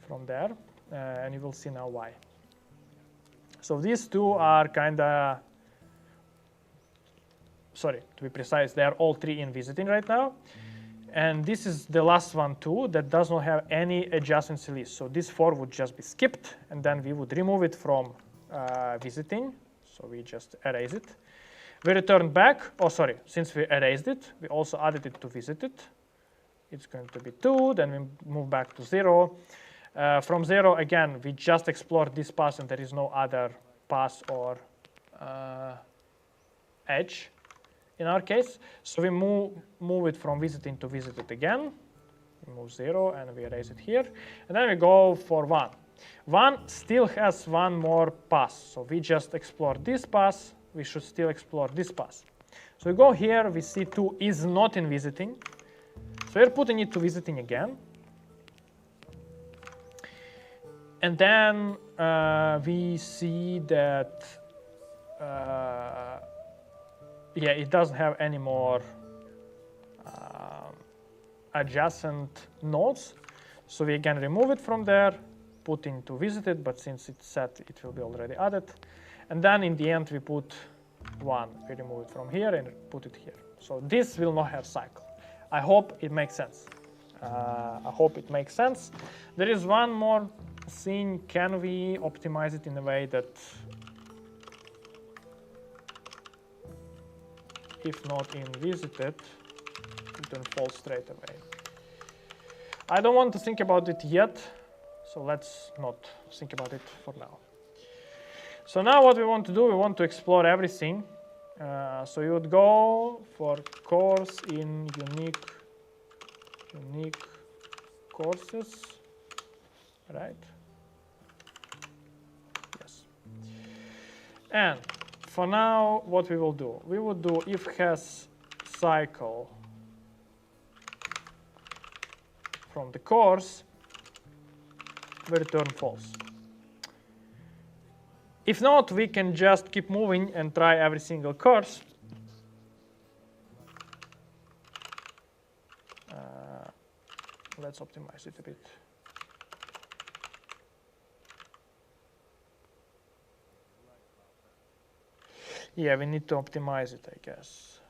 from there. And you will see now why. So these two are kind of, sorry, to be precise, they are all 3 in visiting right now. And this is the last one too that does not have any adjacency list. So this 4 would just be skipped, and then we would remove it from visiting. So we just erase it. We return back. Oh, sorry, since we erased it, we also added it to visited. It's going to be 2, then we move back to 0. From 0, again, we just explored this pass and there is no other pass or edge in our case. So we move it from visiting to visited again. We move 0 and we erase it here. And then we go for 1. 1 still has one more pass. So we just explored this pass. We should still explore this pass. So we go here, we see 2 is not in visiting. So we're putting it to visiting again. And then we see that, yeah, it doesn't have any more adjacent nodes. So we again remove it from there, put into visited, but since it's set, it will be already added. And then in the end, we put 1. We remove it from here and put it here. So this will not have cycle. I hope it makes sense. I hope it makes sense. There is one more thing. Can we optimize it in a way that if not in visited, it will fall straight away? I don't want to think about it yet, so let's not think about it for now. So now what we want to do, we want to explore everything. So you would go for course in unique courses, right? Yes. And for now, what we will do, we would do if has cycle from the course, we return false. If not, we can just keep moving and try every single course. Let's optimize it a bit. Yeah, we need to optimize it, I guess.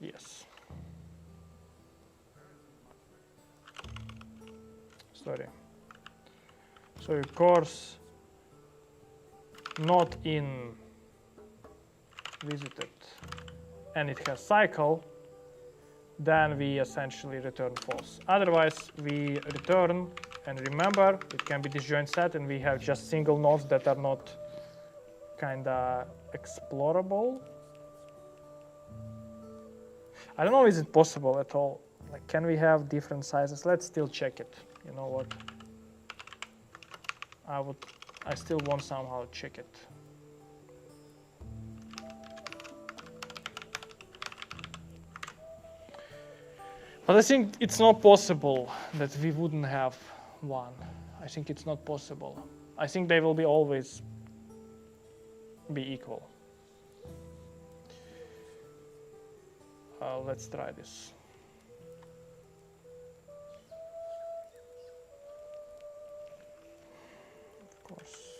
Yes. Sorry. So your course not in visited and it has cycle, then we essentially return false. Otherwise, we return, and remember, it can be disjoint set, and we have just single nodes that are not kind of explorable. I don't know, is it possible at all? Like, can we have different sizes? Let's still check it. You know what? I still want somehow check it. But I think it's not possible that we wouldn't have 1. I think it's not possible. I think they will be always be equal. Let's try this. Of course.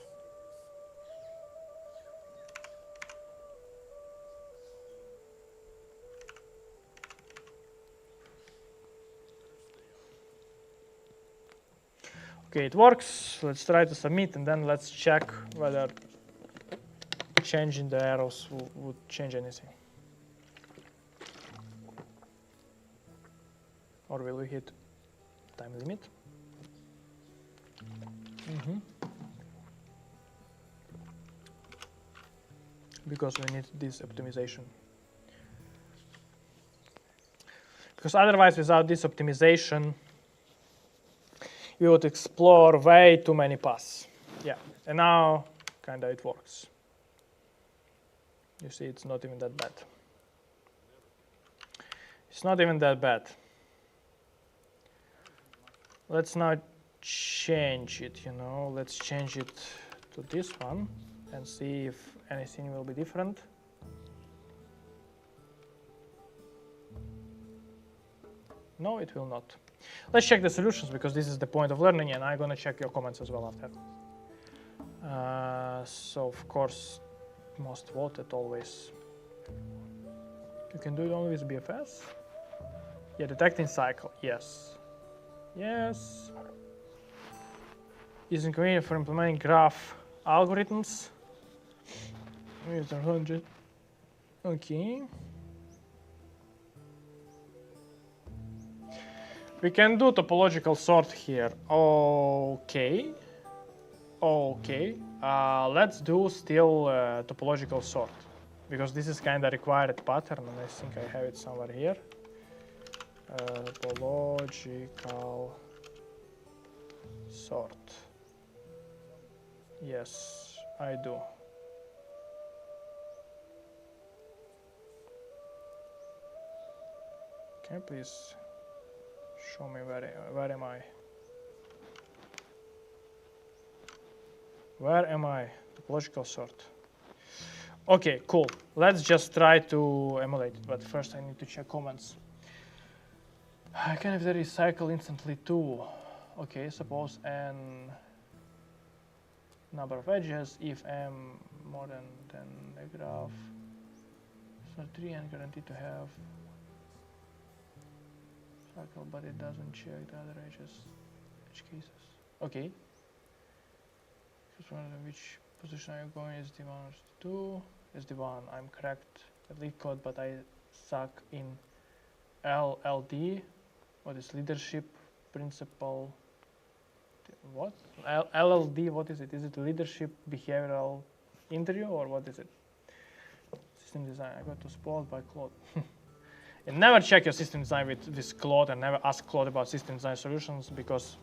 Okay, it works. Let's try to submit, and then let's check whether changing the arrows would change anything. Or will we hit time limit? Because we need this optimization. Because otherwise, without this optimization, we would explore way too many paths. Yeah, and now kind of it works. You see, it's not even that bad. It's not even that bad. Let's now change it, let's change it to this one and see if anything will be different. No, it will not. Let's check the solutions, because this is the point of learning, and I'm going to check your comments as well after. So, of course, most voted always. You can do it only with BFS? Yeah, detecting cycle, yes. Yes. Is inconvenient for implementing graph algorithms. User 100. Okay. We can do topological sort here. Okay. Okay. Let's do still topological sort, because this is kind of required pattern, and I think I have it somewhere here. Topological sort. Yes, I do. Can you please show me where am I? Where am I? Topological sort. Okay, cool. Let's just try to emulate it, but first I need to check comments. I can if there is cycle instantly too. Okay, suppose n number of edges if m more than the graph. So 3n guaranteed to have cycle, but it doesn't check the other edge cases. Okay. Which position are you going? SD1 or SD2? SD1. I'm correct at LeetCode, but I suck in LLD. What is leadership principle? What? LLD, what is it? Is it leadership behavioral interview, or what is it? System design. I got to spoiled by Claude. And never check your system design with this Claude, and never ask Claude about system design solutions, because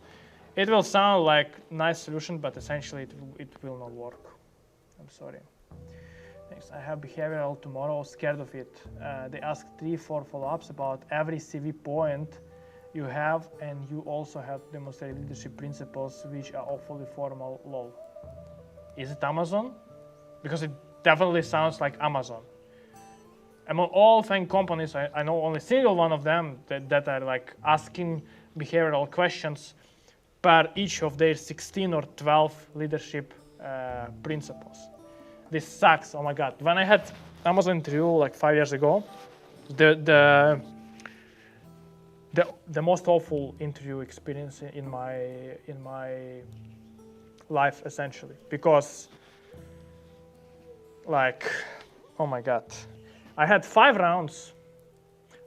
it will sound like a nice solution, but essentially it will not work. I'm sorry. Next, I have behavioral tomorrow, scared of it. They asked 3-4 follow-ups about every CV point you have, and you also have to demonstrate leadership principles, which are awfully formal. Lol. Is it Amazon? Because it definitely sounds like Amazon. Among all FANG companies, I know only single one of them that are like asking behavioral questions per each of their 16 or 12 leadership principles. This sucks. Oh my god. When I had Amazon interview like 5 years ago, the most awful interview experience in my life, essentially, because like, oh my god, I had 5 rounds.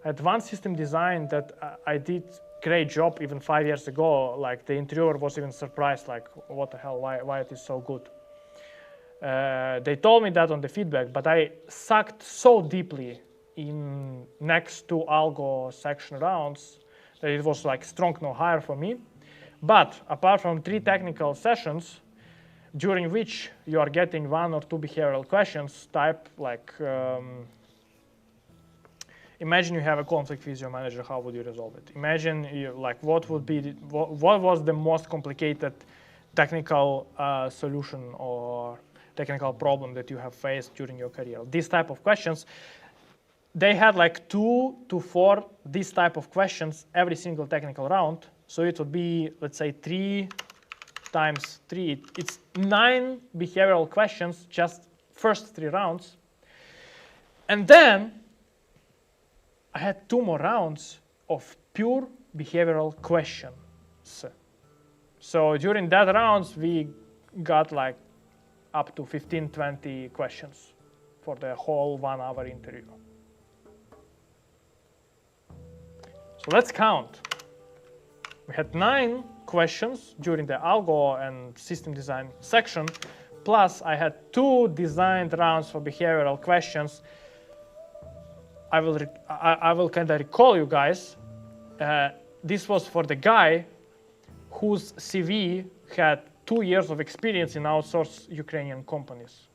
I had one system design that I did great job even 5 years ago. Like the interviewer was even surprised, like, what the hell, why it is so good. They told me that on the feedback, but I sucked so deeply in next 2 algo section rounds that it was like strong no hire for me. But apart from 3 technical sessions, during which you are getting 1 or 2 behavioral questions, type like, imagine you have a conflict with your manager, how would you resolve it? Imagine what was the most complicated technical solution or technical problem that you have faced during your career? These type of questions, they had like 2 to 4 these type of questions every single technical round. So it would be, let's say, 3 times 3. It's 9 behavioral questions, just first 3 rounds. And then I had 2 more rounds of pure behavioral questions. So during that rounds, we got like up to 15, 20 questions for the whole 1 hour interview. So let's count. We had 9 questions during the algo and system design section, plus I had 2 designed rounds for behavioral questions. I will kind of recall you guys this was for the guy whose CV had 2 years of experience in outsourced Ukrainian companies.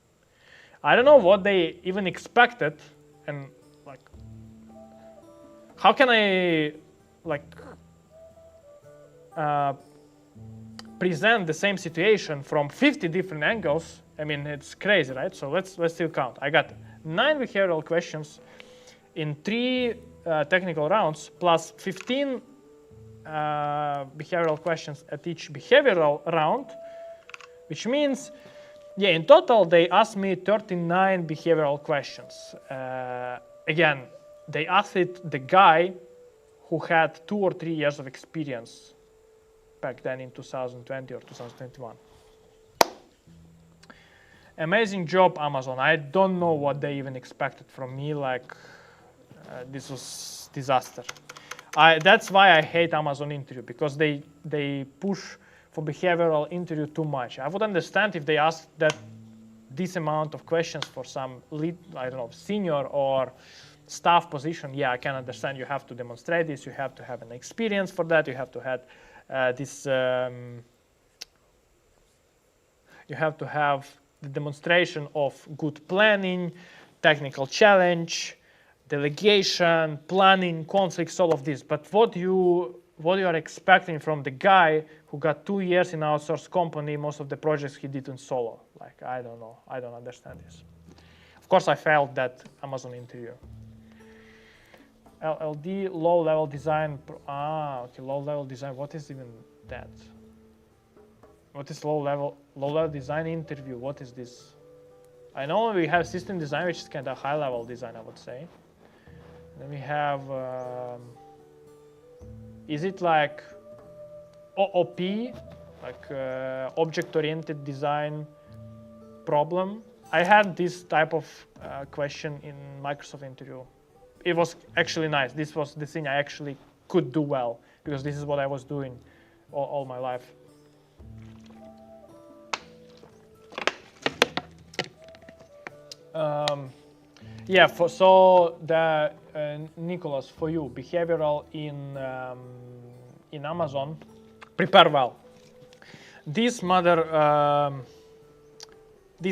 I don't know what they even expected, and like, how can I like present the same situation from 50 different angles? I mean, it's crazy, right? So let's still count. I got 9 behavioral questions in 3 technical rounds, plus 15 behavioral questions at each behavioral round, which means, yeah, in total they asked me 39 behavioral questions. Again, they asked it the guy who had 2 or 3 years of experience back then in 2020 or 2021. Amazing job, Amazon. I don't know what they even expected from me. Like, this was disaster. That's why I hate Amazon interview, because they push for behavioral interview too much. I would understand if they asked this amount of questions for some lead, I don't know, senior or staff position. Yeah, I can understand. You have to demonstrate this. You have to have an experience for that. You have to have you have to have the demonstration of good planning, technical challenge, delegation, planning, conflicts, all of this. But what you are expecting from the guy who got 2 years in outsourced company, most of the projects he did in solo? Like, I don't know. I don't understand this. Of course, I failed that Amazon interview. LLD, low-level design. Okay, low-level design. What is even that? What is low-level design interview? What is this? I know we have system design, which is kind of high-level design, I would say. Then we have, is it like OOP, like object-oriented design problem? I had this type of question in Microsoft interview. It was actually nice. This was the thing I actually could do well, because this is what I was doing all my life. Yeah, Nicholas, for you, behavioral in Amazon, prepare well. These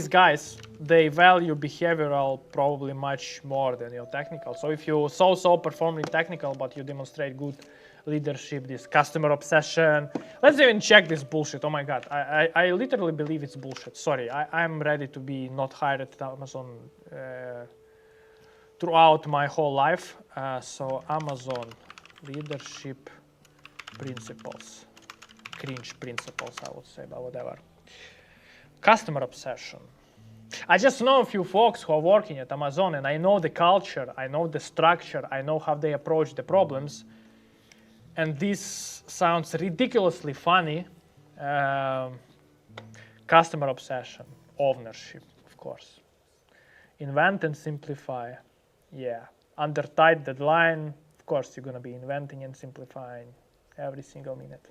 guys, they value behavioral probably much more than your technical. So if you so perform in technical, but you demonstrate good leadership, this customer obsession, let's even check this bullshit. Oh my God, I literally believe it's bullshit. Sorry, I'm ready to be not hired at Amazon throughout my whole life. So Amazon leadership principles, cringe principles, I would say, but whatever. Customer obsession. I just know a few folks who are working at Amazon, and I know the culture, I know the structure, I know how they approach the problems. And this sounds ridiculously funny. Customer obsession, ownership, of course. Invent and simplify. Yeah. Under tight deadline, of course, you're going to be inventing and simplifying every single minute.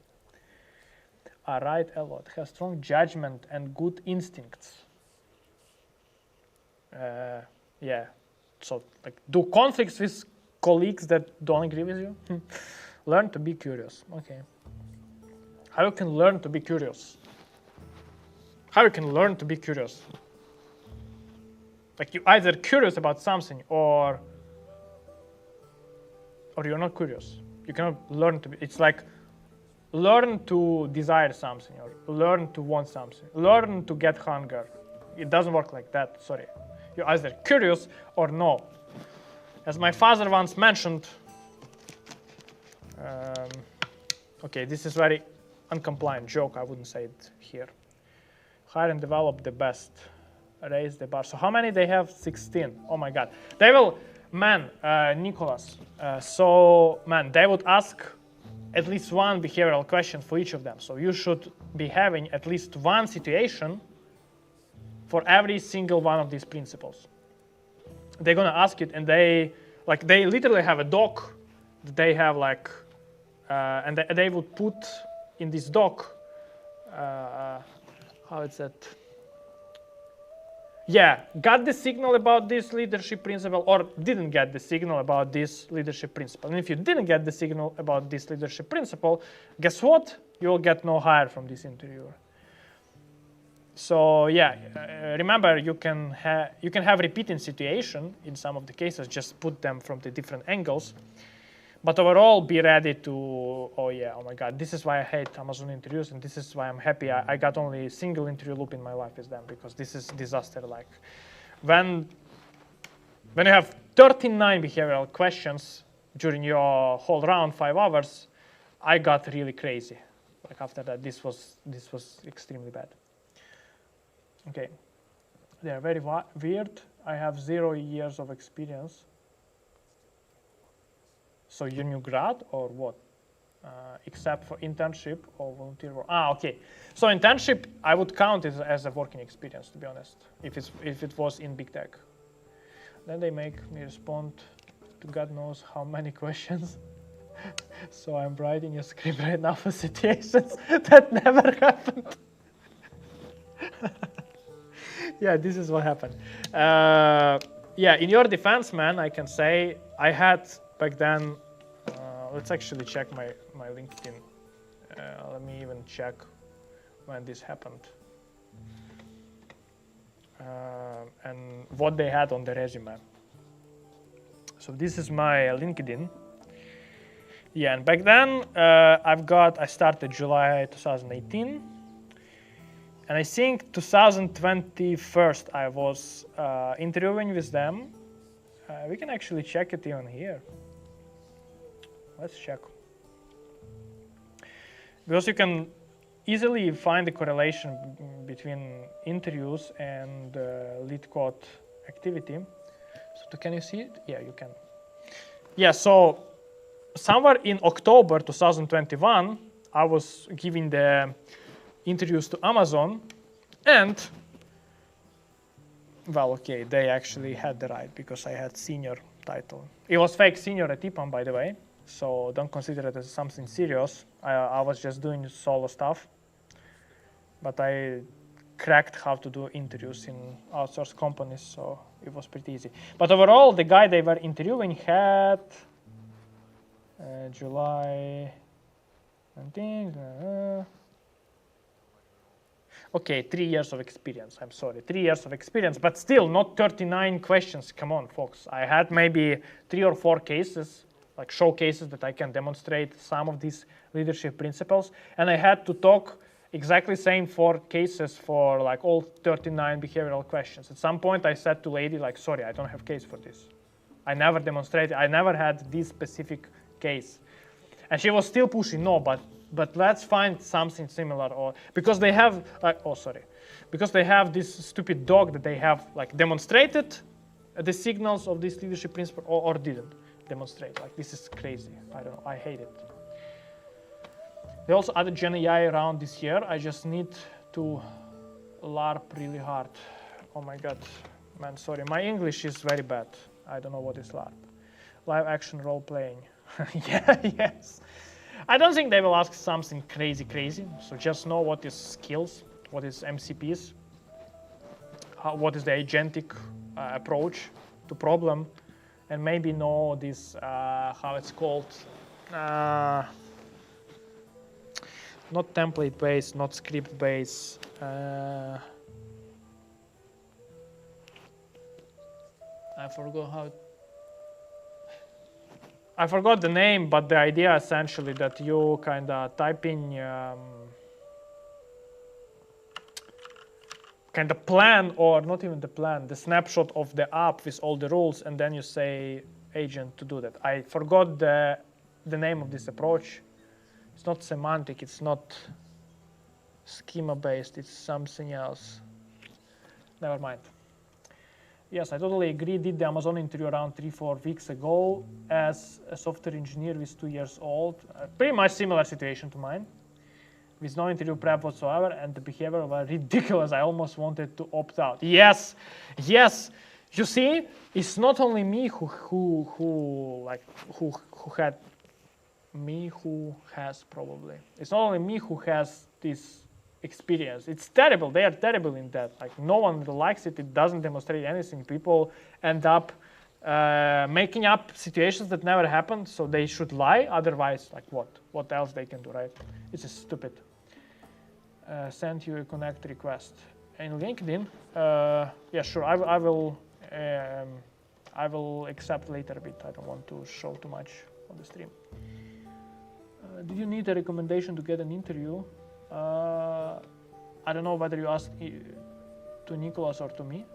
I write a lot. Have strong judgment and good instincts. Yeah. So, like, do conflicts with colleagues that don't agree with you? Learn to be curious. Okay. How you can learn to be curious? How you can learn to be curious? Like, you're either curious about something or you're not curious. You cannot learn to be. It's like learn to desire something or learn to want something. Learn to get hunger. It doesn't work like that. Sorry. You're either curious or no. As my father once mentioned, okay, this is very uncompliant joke. I wouldn't say it here. Hire and develop the best. Raise the bar. So how many they have? 16. Oh my God. They will, man, Nicholas. They would ask at least one behavioral question for each of them. So you should be having at least one situation for every single one of these principles. They're gonna ask it, and they literally have a doc that they have like, and they would put in this doc, how is that? yeah, got the signal about this leadership principle or didn't get the signal about this leadership principle. And if you didn't get the signal about this leadership principle, guess what? You'll get no hire from this interviewer. So yeah, remember you can have repeating situation in some of the cases. Just put them from the different angles. But overall, be ready to, oh yeah, oh my God, this is why I hate Amazon interviews, and this is why I'm happy I got only a single interview loop in my life with them, because this is disaster. Like when you have 39 behavioral questions during your whole round, 5 hours, I got really crazy. Like after that, this was extremely bad. Okay, they are very weird. I have 0 years of experience. So you new grad or what? Except for internship or volunteer work. Okay. So internship, I would count it as a working experience, to be honest, if it was in big tech. Then they make me respond to God knows how many questions. So I'm writing a script right now for situations that never happened. Yeah, this is what happened. Yeah, in your defense, man, I can say I had back then, let's actually check my LinkedIn. Let me even check when this happened. And what they had on the resume. So this is my LinkedIn. Yeah, and back then I started July 2018. And I think 2021 I was interviewing with them. We can actually check it even here. Let's check. Because you can easily find the correlation between interviews and LeetCode activity. So can you see it? Yeah, you can. Yeah, so somewhere in October 2021, I was giving the interviews to Amazon, and well, okay, they actually had the right because I had senior title. It was fake senior at EPAM, by the way, so don't consider it as something serious. I was just doing solo stuff, but I cracked how to do interviews in outsourced companies, so it was pretty easy. But overall, the guy they were interviewing had July 19. Okay, 3 years of experience. I'm sorry, 3 years of experience, but still not 39 questions. Come on, folks. I had maybe 3 or 4 cases, like showcases that I can demonstrate some of these leadership principles, and I had to talk exactly same 4 cases for like all 39 behavioral questions. At some point, I said to lady, like, sorry, I don't have case for this. I never demonstrated. I never had this specific case, and she was still pushing. No, but let's find something similar, or because they have because they have this stupid dog that they have like demonstrated the signals of this leadership principle or didn't demonstrate. Like, this is crazy. I don't know, I hate it. They also added Gen AI around this year. I just need to LARP really hard. Oh my God, man, sorry, my English is very bad. I don't know what is LARP. Live action role playing. Yeah, yes. I don't think they will ask something crazy. So just know what is skills, what is MCPs, what is the agentic approach to problem, and maybe know this, how it's called, not template-based, not script-based. I forgot the name, but the idea essentially that you kind of type in kind of plan, or not even the plan, the snapshot of the app with all the rules, and then you say agent to do that. I forgot the name of this approach. It's not semantic, it's not schema-based, it's something else. Never mind. Yes, I totally agree. Did the Amazon interview around 3-4 weeks ago as a software engineer with 2 years old. Pretty much similar situation to mine, with no interview prep whatsoever, and the behavior was ridiculous. I almost wanted to opt out. Yes. You see, it's not only me who has probably. It's not only me who has this experience. It's terrible. They are terrible in that. Like no one likes it. It doesn't demonstrate anything. People end up making up situations that never happened, so they should lie. Otherwise, like what? What else they can do, right? It's just stupid. Send you a connect request in LinkedIn. Yeah, sure. I will accept later a bit. I don't want to show too much on the stream. Did you need a recommendation to get an interview? I don't know whether you asked to Nicholas or to me.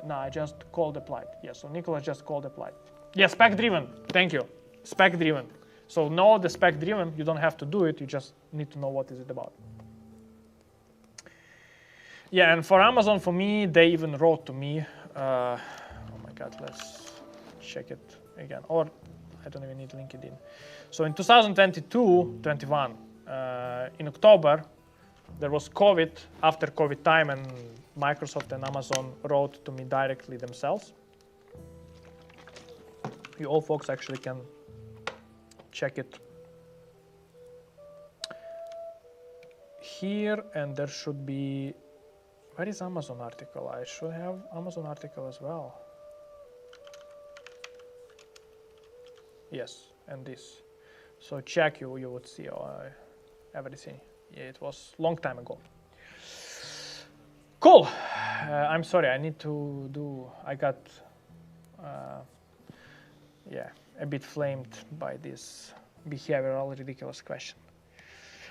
No, I just called applied. Yeah, so Nicholas just called applied. Yeah, spec driven. Thank you. Spec driven. So know the spec driven. You don't have to do it. You just need to know what is it about. Yeah, and for Amazon, for me, they even wrote to me. Oh my God, let's check it again. Or I don't even need LinkedIn. So in 2022-21, in October, there was COVID, after COVID time, and Microsoft and Amazon wrote to me directly themselves. You all folks actually can check it here, and there should be, where is Amazon article? I should have Amazon article as well. Yes, and this. So check, you would see everything. Yeah, it was long time ago. Cool. I'm sorry, I need to do, I got, yeah, a bit flamed by this behavioral ridiculous question.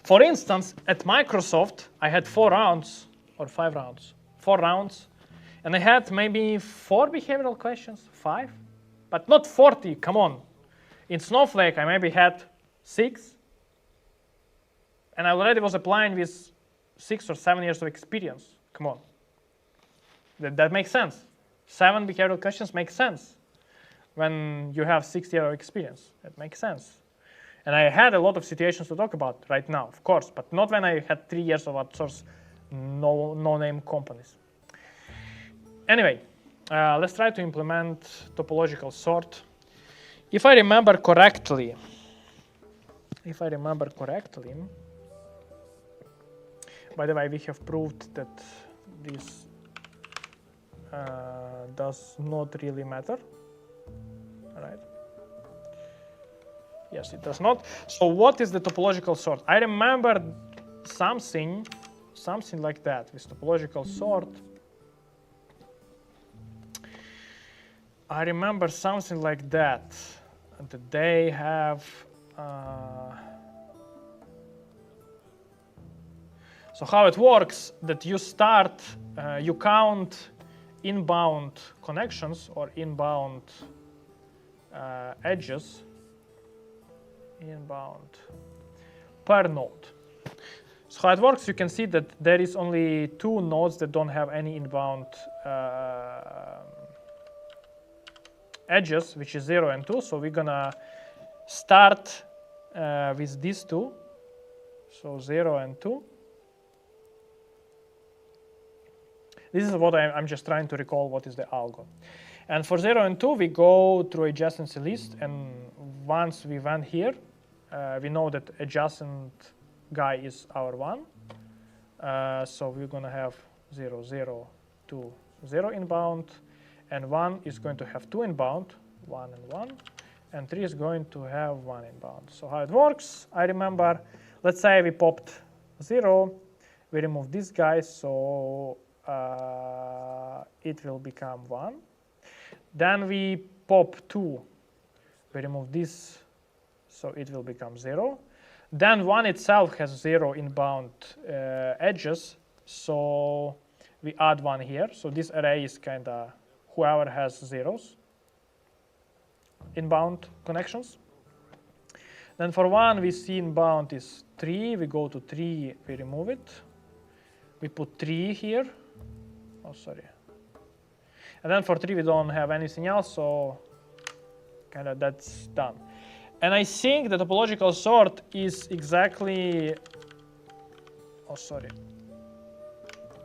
For instance, at Microsoft, I had 4 rounds, or 5 rounds, 4 rounds, and I had maybe 4 behavioral questions, 5, but not 40, come on. In Snowflake, I maybe had 6, and I already was applying with 6 or 7 years of experience. Come on. That makes sense. 7 behavioral questions make sense when you have 6 years of experience. It makes sense. And I had a lot of situations to talk about right now, of course, but not when I had 3 years of outsource no-name companies. Anyway, let's try to implement topological sort. If I remember correctly, by the way, we have proved that this does not really matter, right? Yes, it does not. So what is the topological sort? I remember something like that with topological sort. I remember something like that they have. So how it works, that you start, you count inbound connections or inbound edges, inbound per node. So how it works, you can see that there is only 2 nodes that don't have any inbound edges, which is 0 and 2. So we're gonna start with these 2, so 0 and 2. This is what I'm just trying to recall what is the algo. And for 0 and 2, we go through adjacency list, and once we went here, we know that adjacent guy is our 1. So we're going to have 0, 0, 2, 0 inbound, and 1 is going to have 2 inbound, 1 and 1, and 3 is going to have 1 inbound. So how it works, I remember, let's say we popped 0, we remove this guy, so it will become 1. Then we pop 2, we remove this, so it will become 0. Then 1 itself has 0 inbound edges, so we add 1 here. So this array is kind of whoever has zeros, inbound connections. Then for 1, we see inbound is 3. We go to 3, we remove it. We put 3 here. Oh, sorry. And then for 3, we don't have anything else, so kind of that's done. And I think the topological sort is exactly,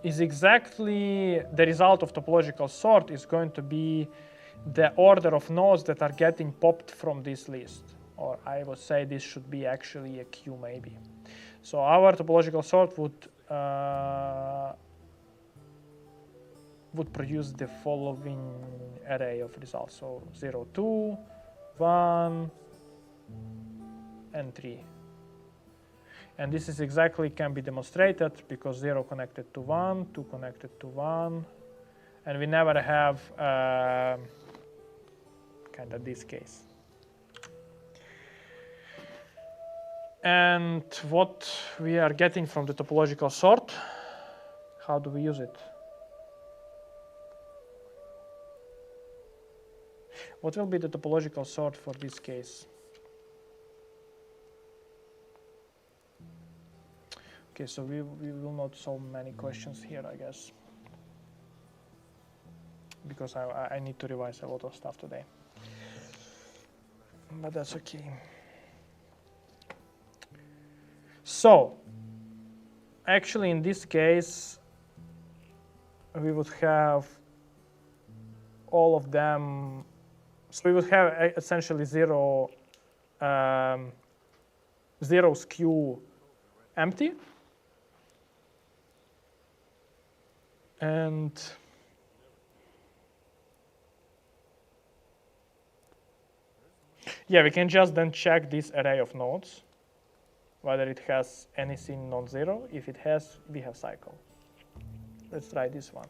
is exactly the result of topological sort is going to be the order of nodes that are getting popped from this list. Or I would say this should be actually a queue maybe. So our topological sort would would produce the following array of results. So 0, 2, 1, and 3. And this is exactly can be demonstrated because 0 connected to 1, 2 connected to 1, and we never have kind of this case. And what we are getting from the topological sort, how do we use it? What will be the topological sort for this case? Okay, so we will not solve many questions here, I guess, because I need to revise a lot of stuff today. But that's okay. So, actually in this case, we would have all of them. So we would have essentially zero skew empty. And yeah, we can just then check this array of nodes, whether it has anything non-zero. If it has, we have cycle. Let's try this one.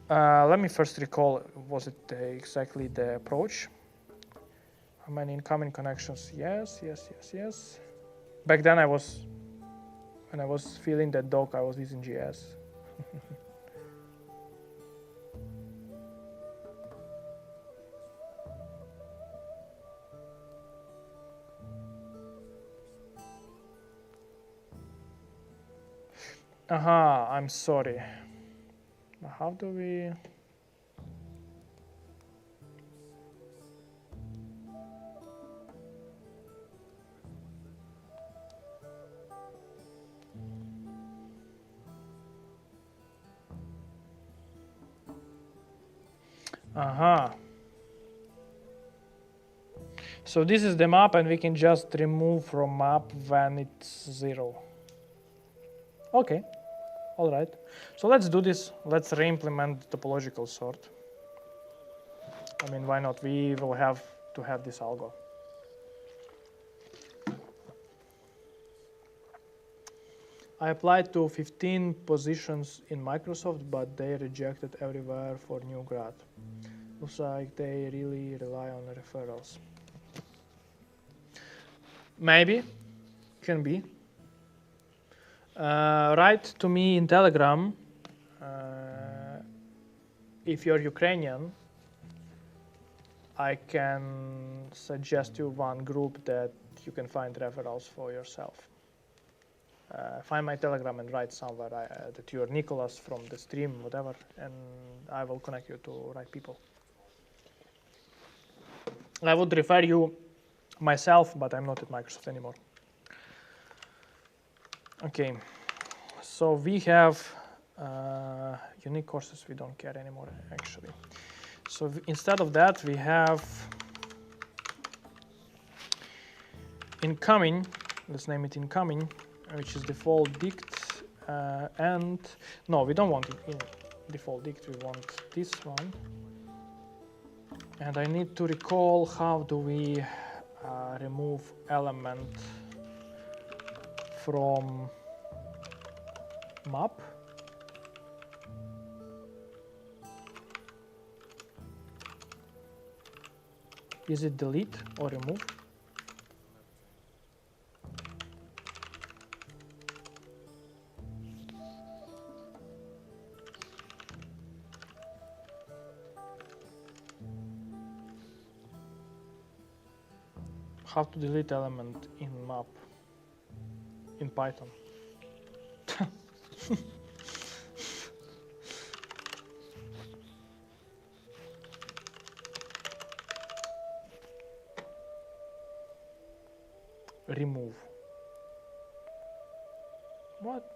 Let me first recall, was it exactly the approach? How many incoming connections? Yes, yes, yes, yes. Back then when I was feeling that dog, I was using GS. Aha, I'm sorry. How do we... Aha. So this is the map, and we can just remove from map when it's 0. Okay, all right. So let's do this. Let's re-implement the topological sort. I mean, why not? We will have to have this algo. I applied to 15 positions in Microsoft, but they rejected everywhere for new grad. Looks like they really rely on referrals. Maybe, can be. Write to me in Telegram if you're Ukrainian. I can suggest you one group that you can find referrals for yourself. Find my Telegram and write somewhere that you're Nicholas from the stream, whatever, and I will connect you to right people. I would refer you myself, but I'm not at Microsoft anymore. Okay, so we have unique courses. We don't care anymore, actually. So instead of that, we have incoming. Let's name it incoming, which is default dict. And no, we don't want it in default dict. We want this one. And I need to recall how do we remove element from map. Is it delete or remove? How to delete element in map in Python? Remove. What?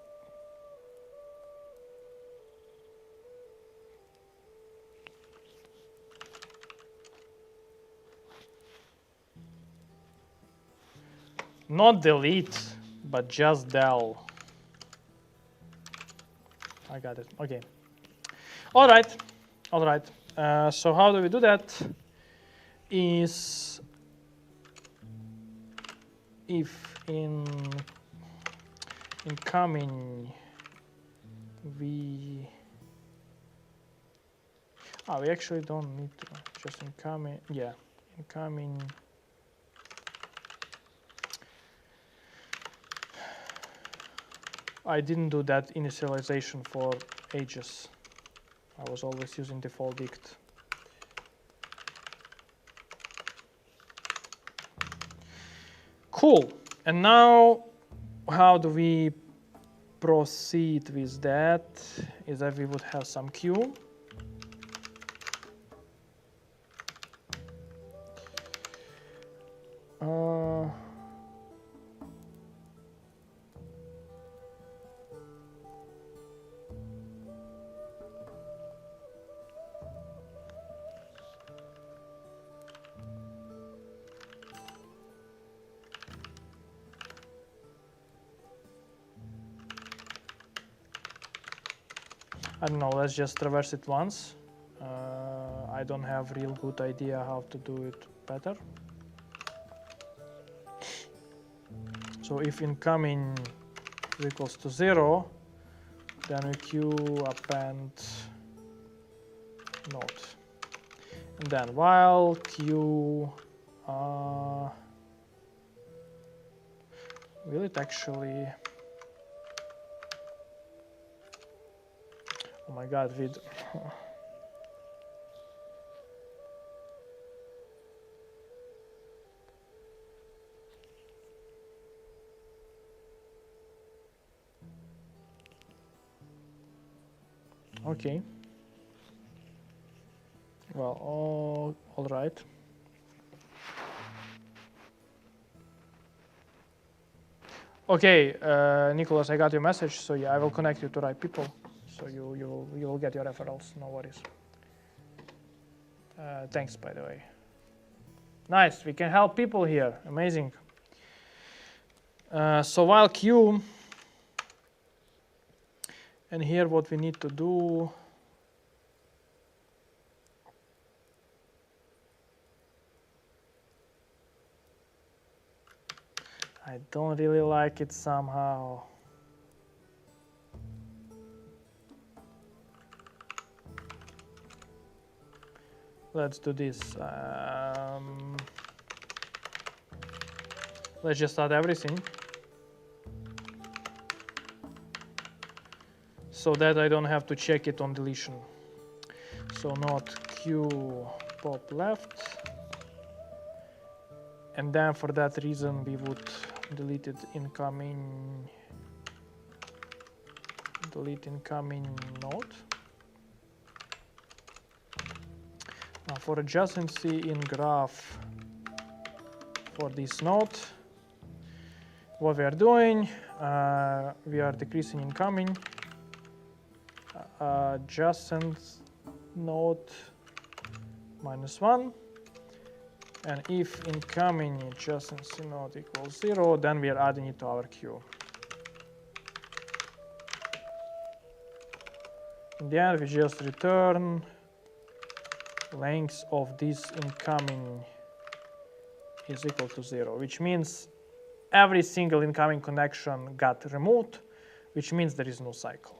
Not delete, but just del. I got it. Okay. All right. All right. So how do we do that? Is if in incoming we actually don't need to just incoming. Yeah, incoming. I didn't do that initialization for ages. I was always using default dict. Cool. And now, how do we proceed with that? Is that we would have some queue. I don't know, let's just traverse it once. I don't have real good idea how to do it better. So if incoming is equals to 0, then we queue append node. And then while queue, will it actually, oh my god, with okay. Well, all right. Okay, Nicholas, I got your message. So yeah, I will connect you to right people. So you will get your referrals. No worries. Thanks, by the way. Nice. We can help people here. Amazing. So while queue, and here what we need to do. I don't really like it somehow. Let's do this. Let's just add everything. So that I don't have to check it on deletion. So not queue pop left. And then for that reason we would delete it incoming, delete incoming node. Now for adjacency in graph for this node, what we are doing, we are decreasing incoming, adjacent node -1. And if incoming adjacency node equals 0, then we are adding it to our queue. In the end, we just return length of this incoming is equal to 0, which means every single incoming connection got removed, which means there is no cycle.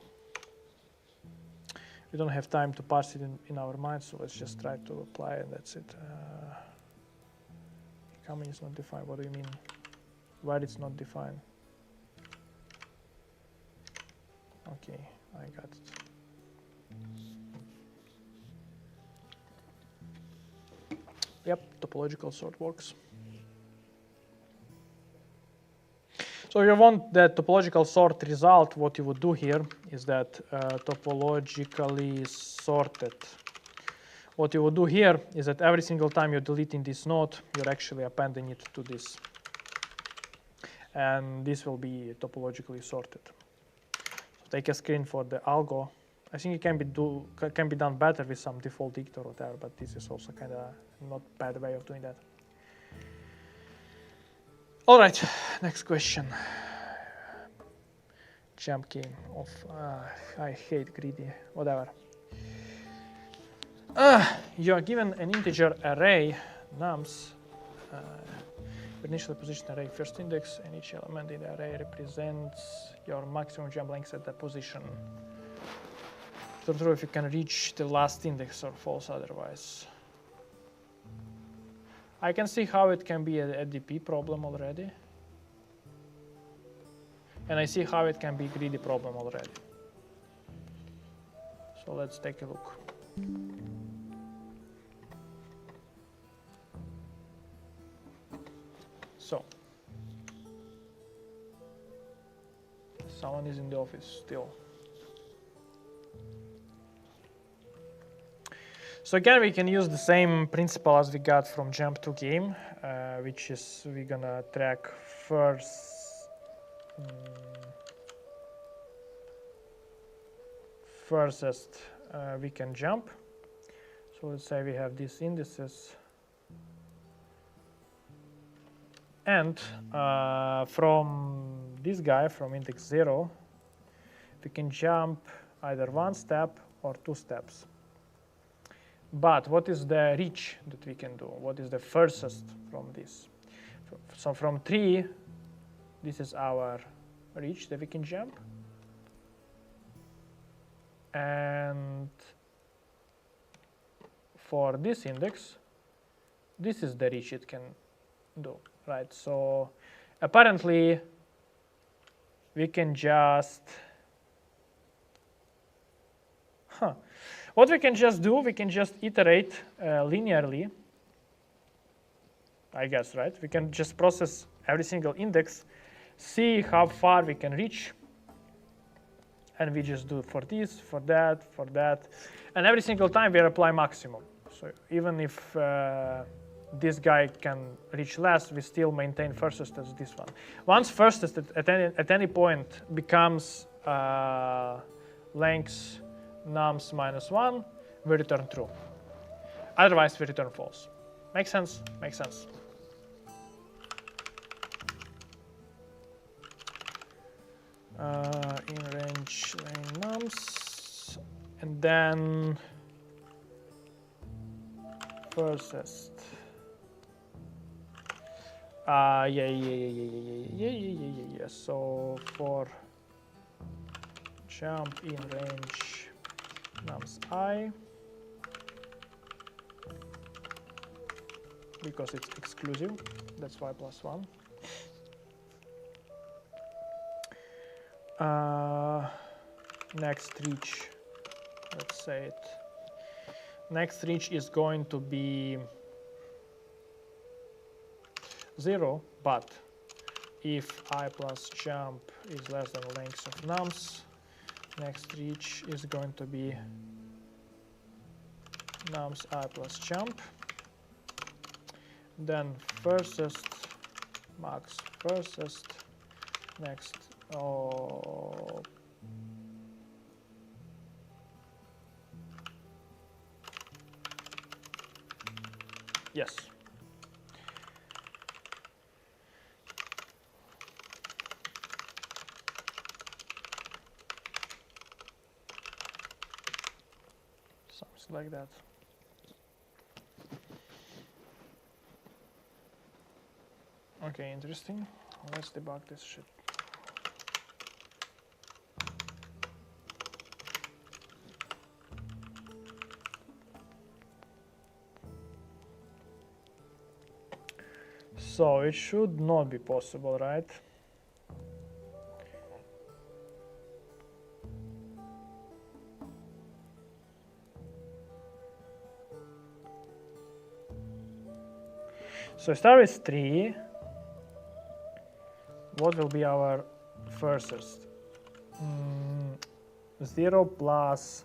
We don't have time to parse it in our mind, so let's just try to apply it, and that's it. Incoming is not defined. What do you mean? Why it's not defined? Okay, I got it. Yep, topological sort works. So if you want that topological sort result, what you would do here is that topologically sorted. What you would do here is that every single time you're deleting this node, you're actually appending it to this. And this will be topologically sorted. So take a screen for the algo. I think it can be done better with some default dict or whatever, but this is also kind of not bad way of doing that. All right, next question. jump game of I hate greedy, whatever. You are given an integer array nums, initially position array first index, and each element in the array represents your maximum jump length at that position. So true if you can reach the last index, or false otherwise. I can see how it can be a DP problem already. And I see how it can be a greedy problem already. So let's take a look. So, someone is in the office still. So again, we can use the same principle as we got from jump to game, which is we're gonna track furthest we can jump. So let's say we have these indices, and from this guy, from index 0, we can jump either 1 step or 2 steps. But what is the reach that we can do? What is the furthest from this? So from 3, this is our reach that we can jump. And for this index, this is the reach it can do, right? So apparently, we can just, what we can just do, we can just iterate linearly, I guess, right? We can just process every single index, see how far we can reach, and we just do for this, for that, and every single time we apply maximum. So even if this guy can reach less, we still maintain furthest as this one. Once furthest at any point becomes length nums minus 1, we return true. Otherwise, we return false. Make sense? Makes sense. In range nums, and then furthest. Yeah. So for jump in range nums I, because it's exclusive, that's y plus 1. Next reach, let's say it. Next reach is going to be 0, but if I plus jump is less than the length of nums, next reach is going to be nums I plus jump. Then furthest, max furthest, next, yes. Something like that. Okay, interesting. Let's debug this shit. So it should not be possible, right? So start with 3. What will be our furthest? 0 plus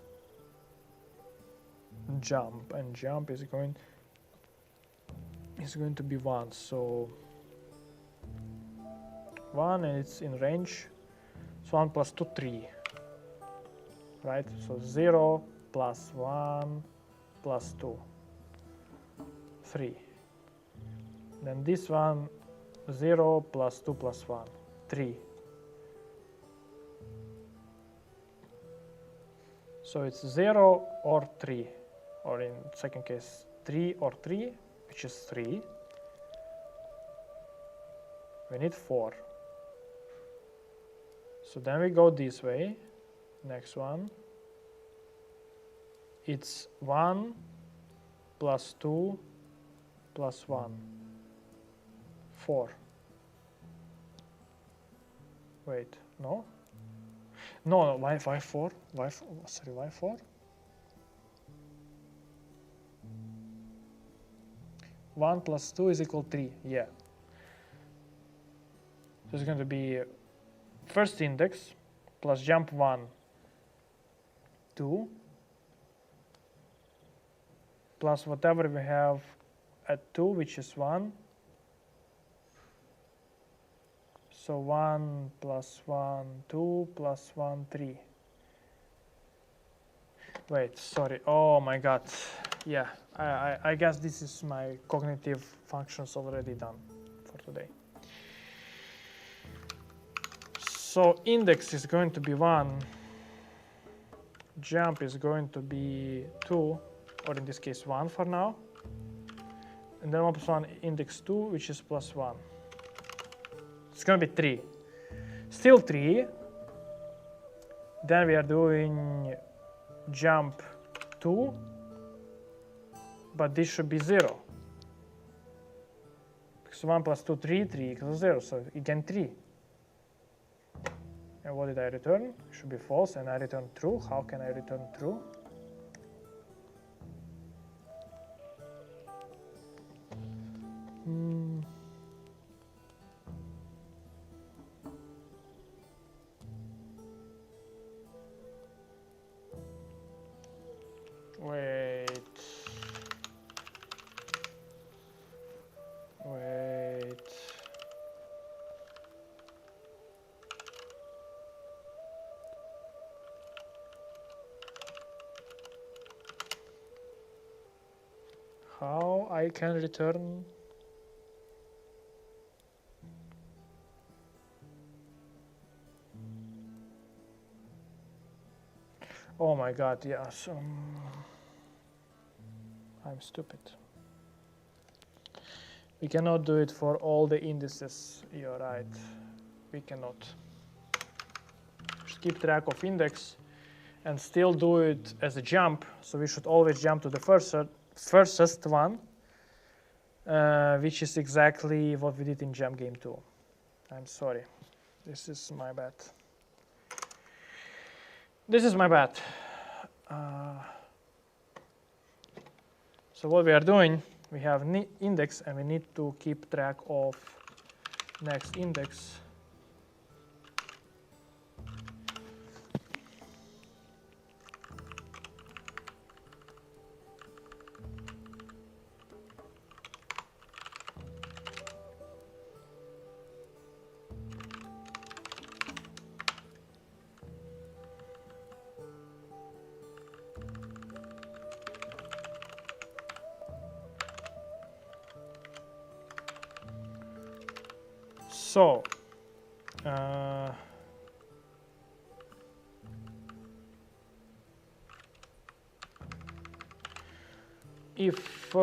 jump, and jump is going to be 1. So 1, and it's in range. So 1 plus 2, 3. Right? So 0 plus 1 plus 2, 3. Then this one, 0 plus 2 plus 1, 3. So it's 0 or 3, or in second case 3 or 3, which is 3. We need 4. So then we go this way. Next one. It's 1 plus 2 plus 1. 4. Wait, no? No, why 4? Why 4? 1 plus 2 is equal 3, yeah. So it's going to be first index plus jump 1, 2, plus whatever we have at 2, which is 1. So 1 plus 1, 2 plus 1, 3. Wait, sorry. Oh my god. Yeah, I guess this is my cognitive functions already done for today. So index is going to be 1. Jump is going to be 2, or in this case 1 for now. And then 1 plus 1, index 2, which is plus 1. It's going to be 3. Still 3. Then we are doing jump 2, but this should be 0. Because 1 plus 2, 3, 3 equals 0, so again 3. And what did I return? It should be false, and I return true. How can I return true? Wait. How I can return? Oh my god, yes. I'm stupid. We cannot do it for all the indices. You're right. We cannot. Just keep track of index and still do it as a jump. So we should always jump to the firstest one, which is exactly what we did in Jump Game 2. I'm sorry. This is my bad. This is my bad. So what we are doing, we have index and we need to keep track of next index. So, if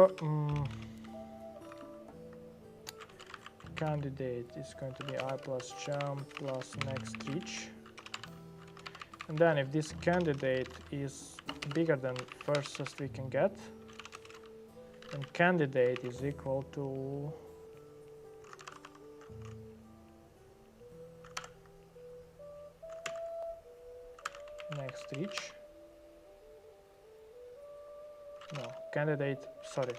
candidate is going to be I plus jump plus next reach, and then if this candidate is bigger than furthest we can get, then candidate is equal to next reach. No, candidate, sorry,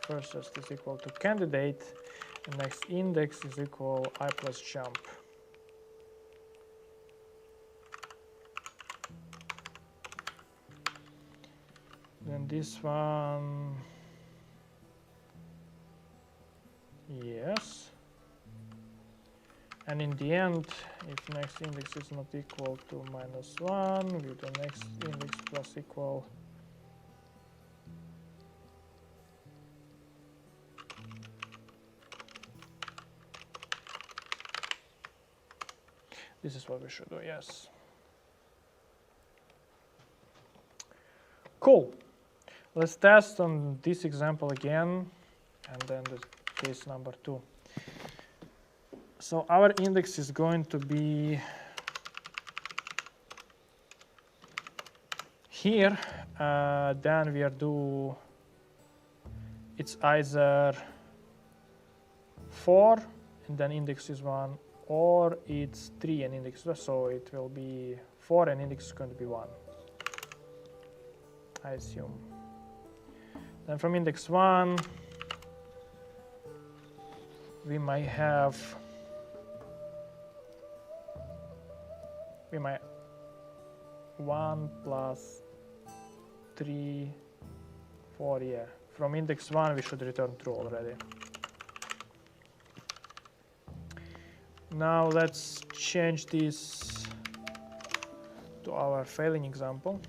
furthest is equal to candidate, and next index is equal I plus jump. Then this one, yes. And in the end, if next index is not equal to -1, we do next index plus equal this is what we should do, yes. Cool. Let's test on this example again, and then the case number 2. So our index is going to be here. Then we are it's either 4 and then index is 1, or it's 3 and index is 2. So it will be 4 and index is going to be 1, I assume. Then from index 1, we might 1 plus 3, 4, yeah. From index 1, we should return true already. Now let's change this to our failing example.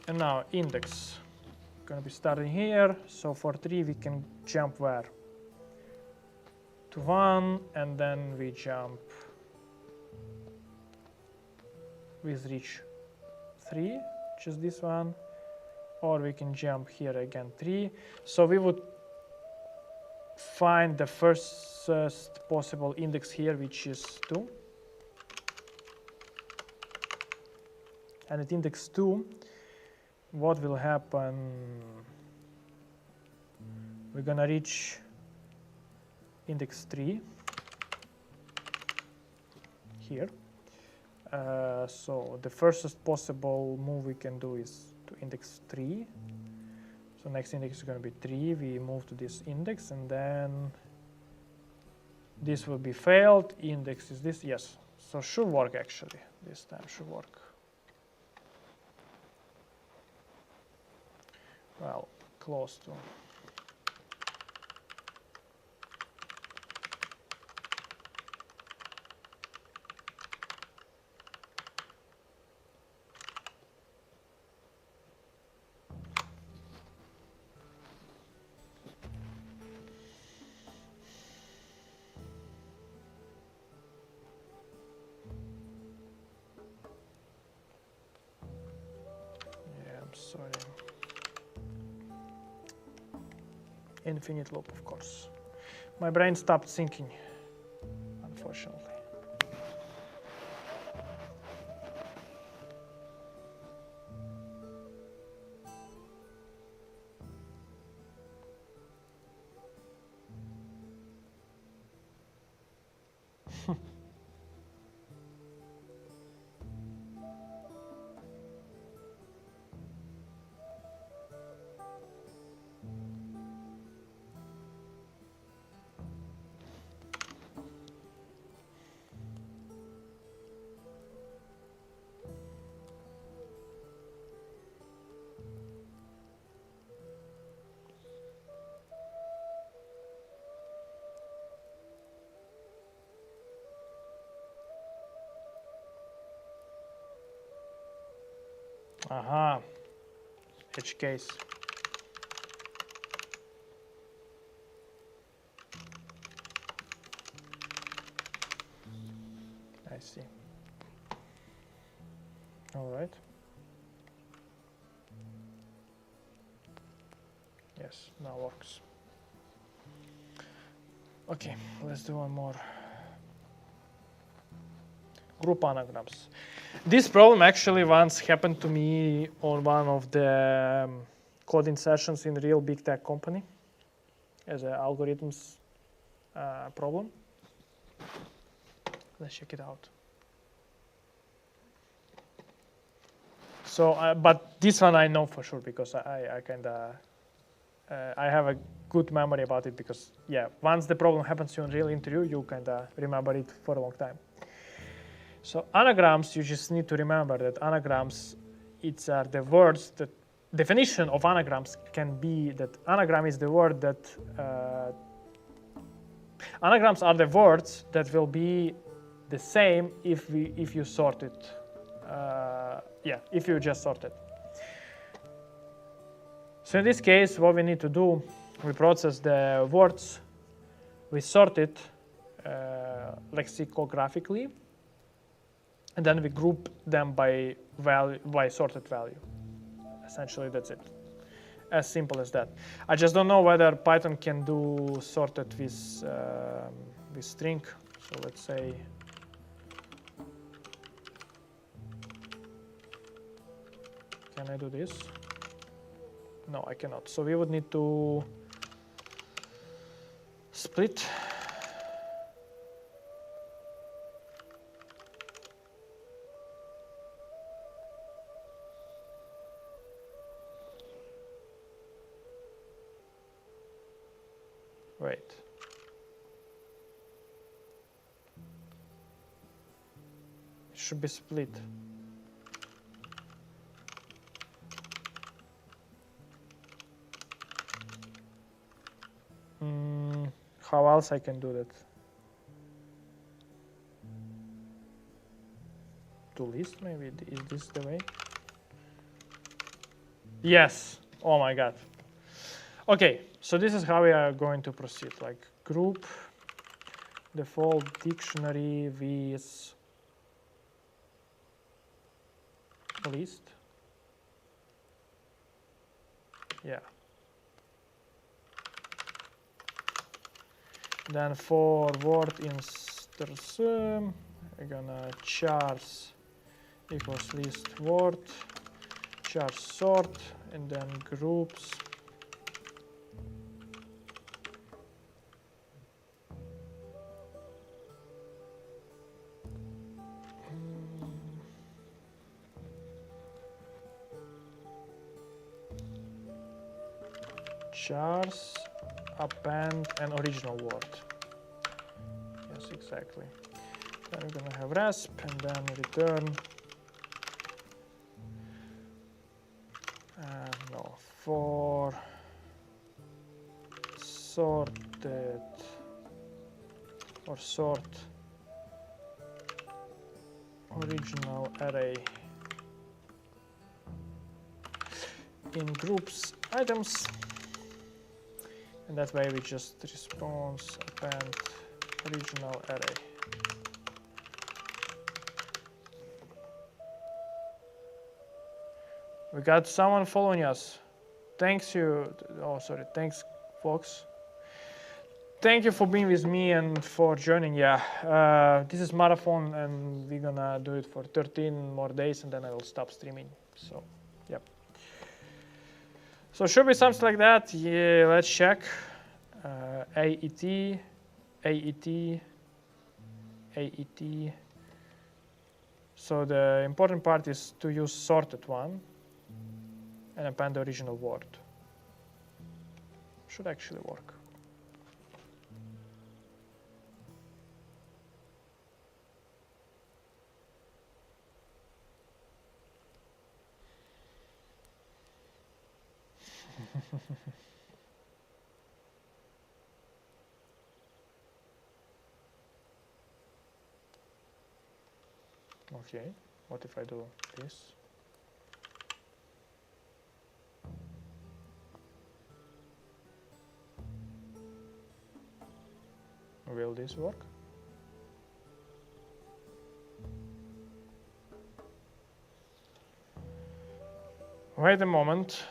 And now index gonna be starting here. So for 3 we can jump where? To 1, and then we jump with reach 3, which is this one, or we can jump here again 3. So we would find the first possible index here, which is 2. And at index 2, what will happen? We're gonna reach index 3 here. So the first possible move we can do is to index 3. So next index is going to be 3. We move to this index, and then this will be failed. Index is this. Yes. So should work actually. This time should work. Well, close to. Sorry. Infinite loop, of course. My brain stopped thinking, unfortunately. Aha, edge case. I see. All right. Yes, now works. Okay, let's do one more. Group anagrams. This problem actually once happened to me on one of the coding sessions in a real big tech company as an algorithms problem. Let's check it out. So, but this one I know for sure because I have a good memory about it because, yeah, once the problem happens to you in a real interview, you kind of remember it for a long time. So anagrams, you just need to remember that anagrams, it's the words that definition of anagrams can be that anagram is the word that anagrams are the words that will be the same if you sort it. If you just sort it. So in this case, what we need to do, we process the words, we sort it lexicographically. and then we group them by value, by sorted value. Essentially, that's it. As simple as that. I just don't know whether Python can do sorted with string. So let's say can I do this? No, I cannot. So we would need to split. Wait. It should be split. How else I can do that? To list maybe? Is this the way? Yes. Oh my god. Okay, so this is how we are going to proceed. Like group default dictionary with list. Yeah. Then for word instance, we're gonna chars equals list word, chars sort, and then groups. Chars append an original word. Yes, exactly. Then we're gonna have resp and then return. No, for sorted or sort original array in groups items. And that way we just response append original array. We got someone following us. Thanks you. Oh, sorry. Thanks, folks. Thank you for being with me and for joining. Yeah, this is marathon, and we're gonna do it for 13 more days, and then I will stop streaming. So, yep. So should be something like that. Yeah, let's check. AET, AET, AET. So the important part is to use sorted one and append the original word. Should actually work. Okay, what if I do this? Will this work? Wait a moment.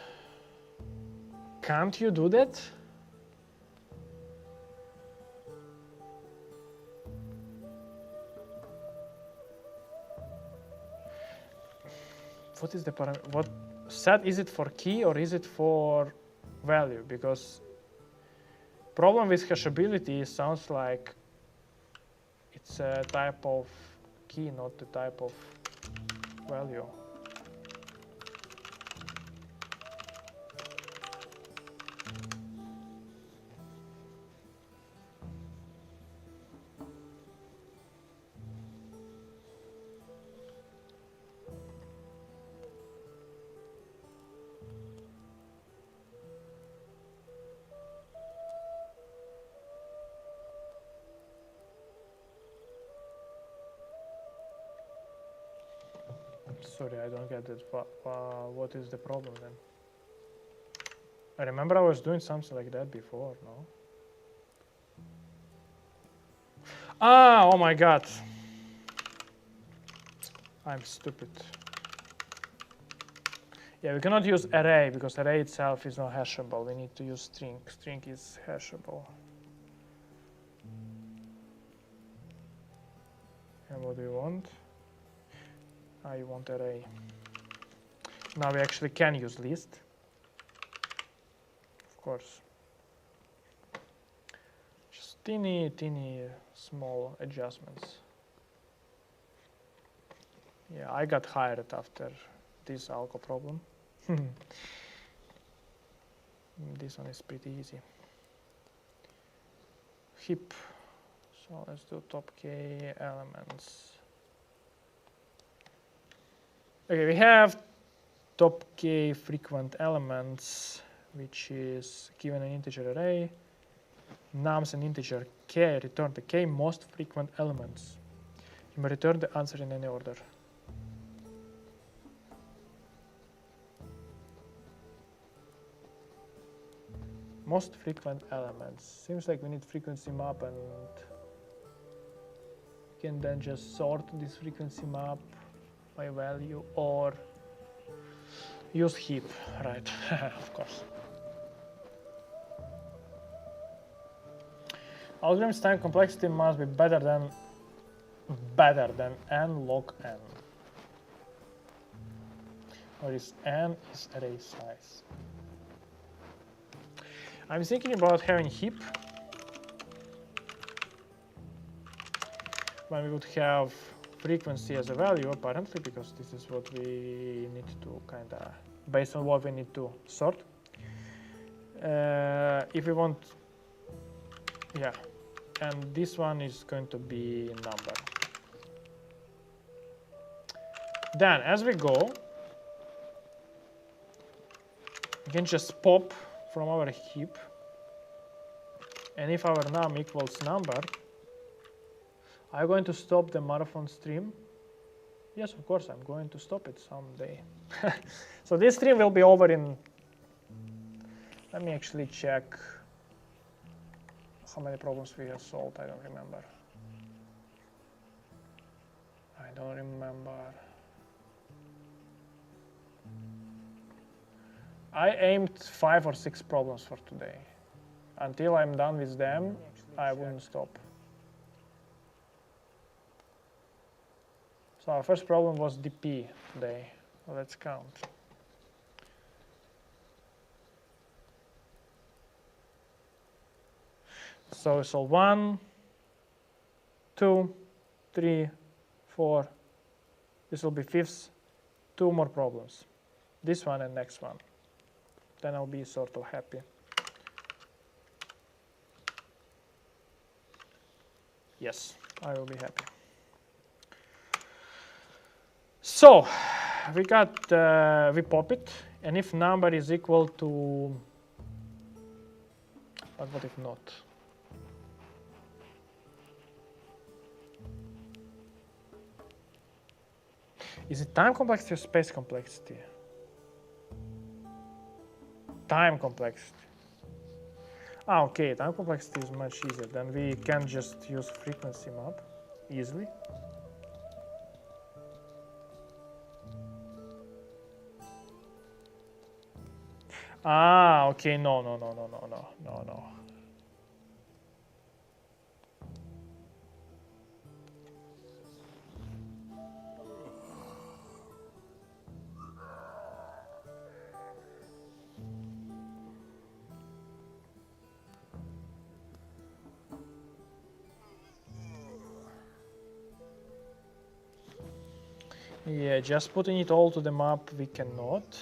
Can't you do that? What is the parameter? What set is it for key or is it for value? Because problem with hashability sounds like it's a type of key, not the type of value. Sorry, I don't get it. What is the problem then? I remember I was doing something like that before, no? Ah, oh my god. I'm stupid. Yeah, we cannot use array because array itself is not hashable. We need to use string. String is hashable. And what do we want? I want array. Now we actually can use list. Of course. Just teeny small adjustments. Yeah, I got hired after this algo problem. This one is pretty easy. Heap. So let's do top k elements. Okay, we have top k frequent elements, which is given an integer array. Nums an integer k, return the k most frequent elements. You may return the answer in any order. Most frequent elements. Seems like we need frequency map, and we can then just sort this frequency map by value or use heap, right? Of course. Algorithm's time complexity must be better than n log n. Or is n is array size. I'm thinking about having heap when we would have frequency as a value, apparently, because this is what we need to kind of, based on what we need to sort. If we want, yeah, and this one is going to be number. Then, as we go, we can just pop from our heap, and if our num equals number, I'm going to stop the marathon stream. Yes, of course, I'm going to stop it someday. So this stream will be over in, let me actually check how many problems we have solved. I don't remember. I aimed 5 or 6 problems for today. Until I'm done with them, I wouldn't stop. So our first problem was DP today. Let's count. So we solve 1, 2, 3, 4. This will be fifth. 2 more problems. This one and next one. Then I'll be sort of happy. Yes, I will be happy. So we got, we pop it, and if number is equal to, but what if not? Is it time complexity or space complexity? Time complexity. Ah, okay, time complexity is much easier. Then we can just use frequency map easily. Ah, okay, no. Yeah, just putting it all to the map, we cannot.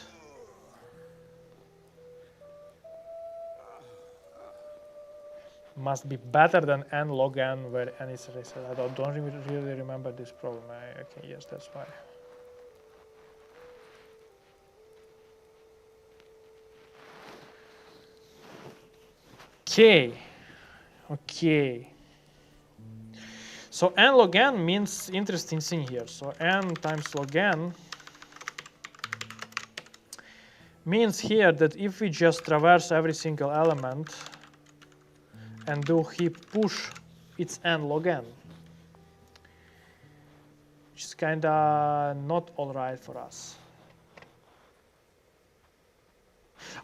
Must be better than n log n, where n is erased. I don't really remember this problem. Okay, yes, that's why. Okay. So n log n means interesting thing here. So n times log n means here that if we just traverse every single element and do heap push, it's n log n. which is kinda not all right for us.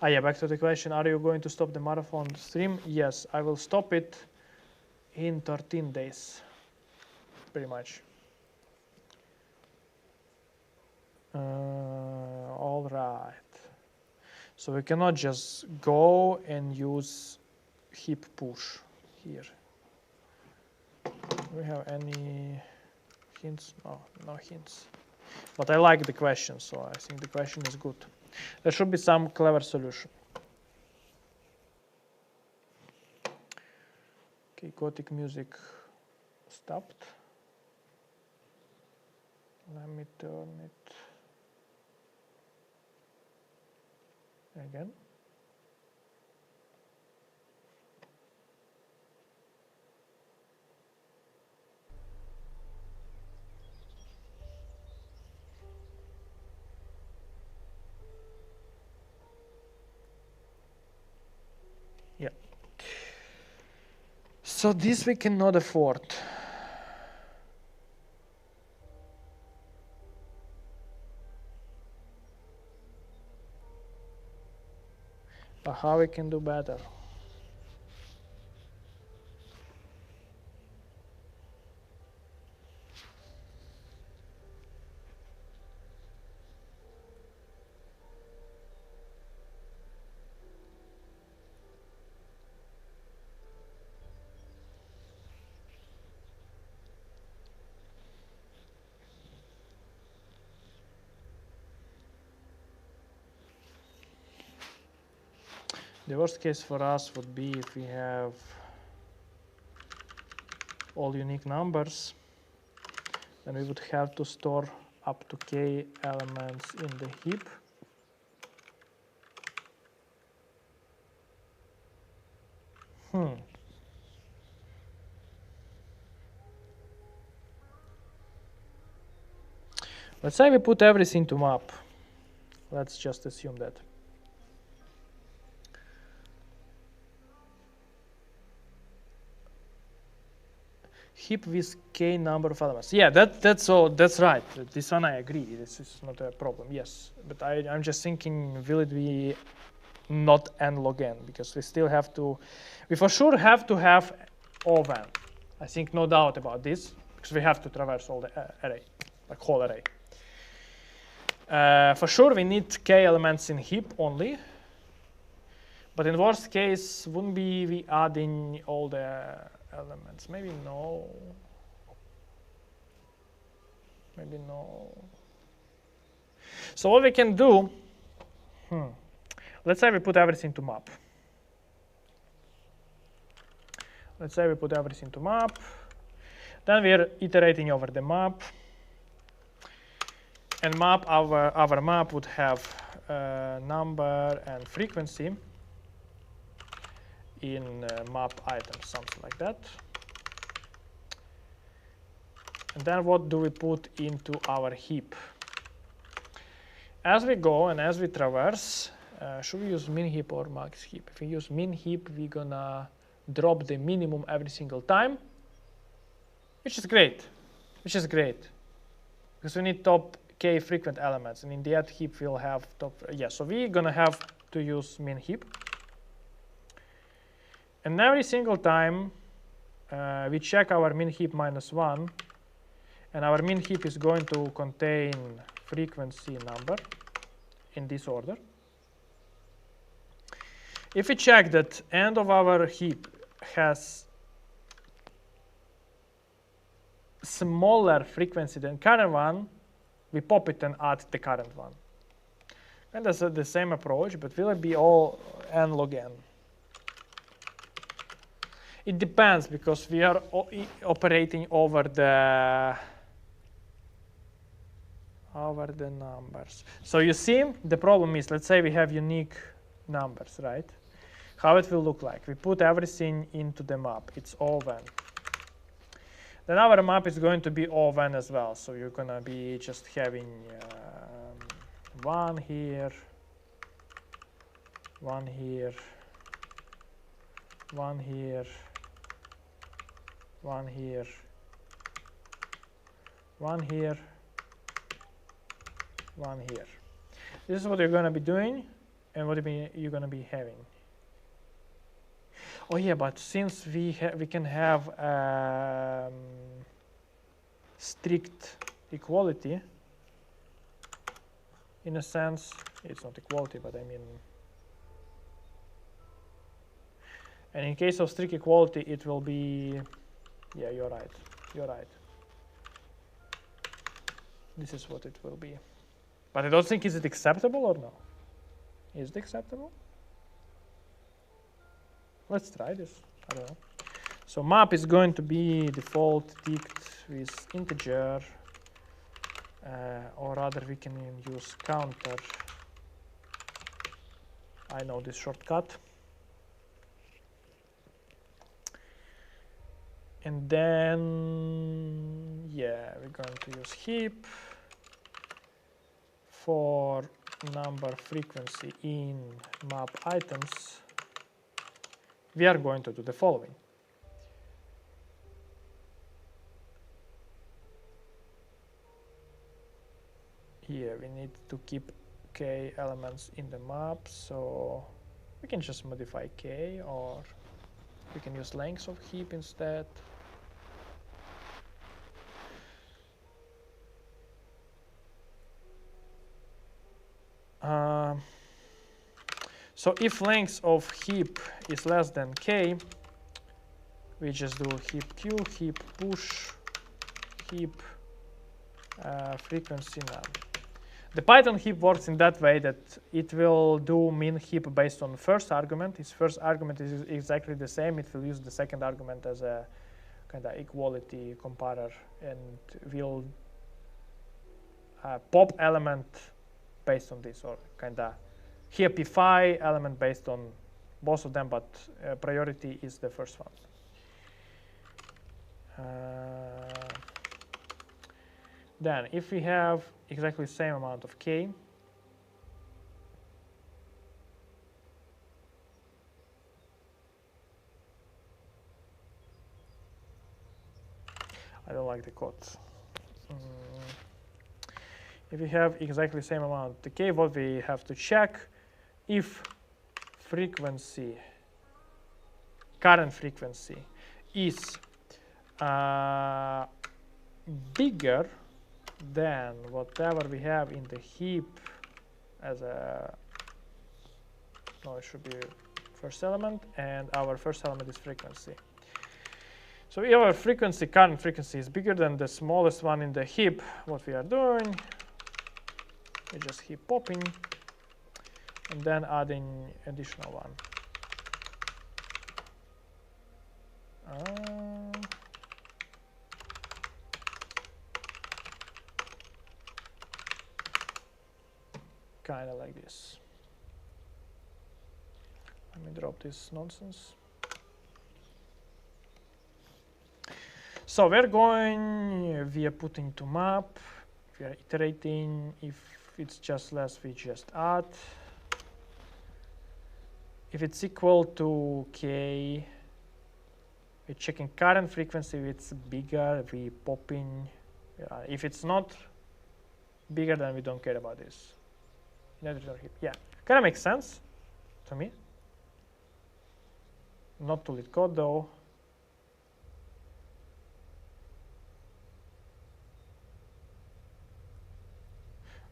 Yeah, back to the question, are you going to stop the marathon stream? Yes, I will stop it in 13 days, pretty much. All right. So we cannot just go and use heap push here. Do we have any hints? No hints. But I like the question, so I think the question is good. There should be some clever solution. Okay, Gothic music stopped. Let me turn it again. Yeah. So this we cannot afford. But how we can do better? The worst case for us would be if we have all unique numbers, then we would have to store up to k elements in the heap. Let's say we put everything to map. Let's just assume that. Heap with k number of elements. Yeah, that's right. This one I agree. This is not a problem. Yes, but I'm just thinking, will it be not n log n? Because we still have to, we for sure have to have of n. I think no doubt about this, because we have to traverse all the array, like whole array. For sure we need k elements in heap only. But in worst case, wouldn't we adding all the elements? Maybe no. Maybe no. So what we can do, let's say we put everything to map. Let's say we put everything to map. Then we're iterating over the map. And map, our map would have number and frequency in map items, something like that. And then what do we put into our heap? As we go and as we traverse, should we use min heap or max heap? If we use min heap, we're gonna drop the minimum every single time, which is great, because we need top k frequent elements, and in the add heap we'll have top, so we're gonna have to use min heap. And every single time we check our min heap -1, and our min heap is going to contain frequency number in this order. If we check that end of our heap has smaller frequency than current one, we pop it and add the current one. And that's the same approach, but will it be all n log n? It depends, because we are operating over the numbers. So you see, the problem is, let's say we have unique numbers, right? How it will look like? We put everything into the map. It's of n. Then our map is going to be of n as well. So you're going to be just having 1 here, 1 here, 1 here, 1 here, one here, one here. This is what you're going to be doing and what you're going to be having. Oh yeah, but since we can have strict equality, in a sense, it's not equality, but I mean, and in case of strict equality, it will be, yeah, you're right, you're right. This is what it will be. But I don't think, is it acceptable or no? Is it acceptable? Let's try this, I don't know. So map is going to be default ticked with integer, or rather we can use counter. I know this shortcut. And then, yeah, we're going to use heap for number frequency in map items. We are going to do the following. Here we need to keep k elements in the map, so we can just modify k, or we can use length of heap instead. So if length of heap is less than k, we just do heap q, heap push, heap frequency none. The Python heap works in that way that it will do min heap based on first argument. Its first argument is exactly the same. It will use the second argument as a kind of equality comparer, and will pop element based on this, or kind of heapify element based on both of them, but priority is the first one. Then if we have exactly the same amount of k, I don't like the code. If we have exactly the same amount of k, what we have to check, if frequency, current frequency is bigger than whatever we have in the heap as a, no, it should be first element, and our first element is frequency. So if our frequency, current frequency, is bigger than the smallest one in the heap, what we are doing, we just heap popping and then adding additional one. Kind of like this. Let me drop this nonsense. So we are putting to map, we are iterating. If it's just less, we just add. If it's equal to k, we're checking current frequency. If it's bigger, we popping. If it's not bigger, then we don't care about this. Yeah, kind of makes sense to me. Not to LeetCode though.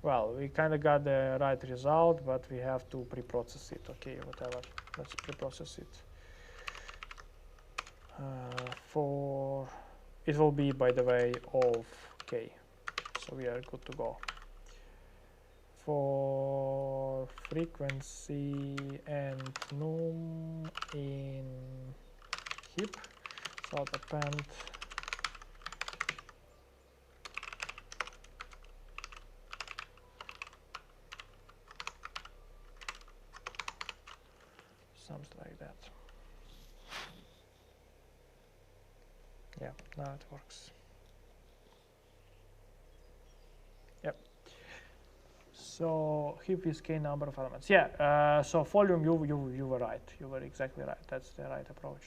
Well, we kind of got the right result, but we have to pre-process it. Okay, whatever. Let's pre-process it. It will be, by the way, of k. So we are good to go. For frequency and num in heap, so append something like that. Yeah, now it works. Yep. So heap is k number of elements. Yeah. So volume, you were right. You were exactly right. That's the right approach.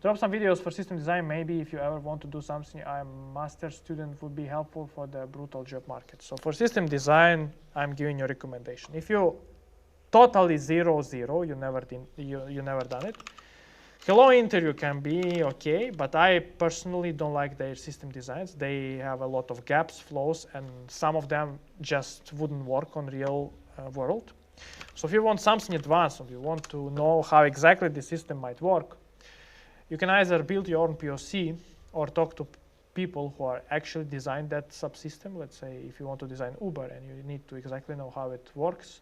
Drop some videos for system design. Maybe if you ever want to do something, I'm a master's student, would be helpful for the brutal job market. So for system design, I'm giving you a recommendation. If you totally 0-0, you never done it. Hello Interview can be okay, but I personally don't like their system designs. They have a lot of gaps, flaws, and some of them just wouldn't work on real world. So if you want something advanced, or you want to know how exactly the system might work, you can either build your own POC or talk to people who are actually designed that subsystem. Let's say if you want to design Uber and you need to exactly know how it works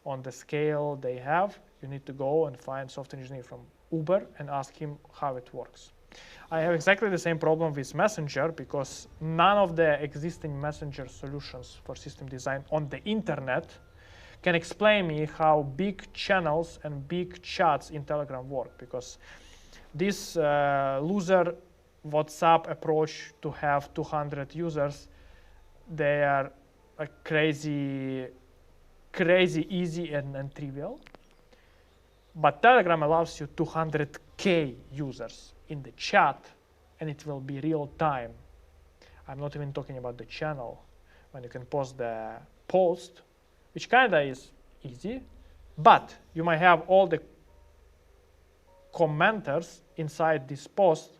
on the scale they have, you need to go and find software engineer from Uber and ask him how it works. I have exactly the same problem with Messenger because none of the existing Messenger solutions for system design on the internet can explain me how big channels and big chats in Telegram work, because this loser WhatsApp approach to have 200 users, they are crazy easy and trivial. But Telegram allows you 200K users in the chat, and it will be real time. I'm not even talking about the channel, when you can post the post, which kinda is easy, but you might have all the commenters inside this post,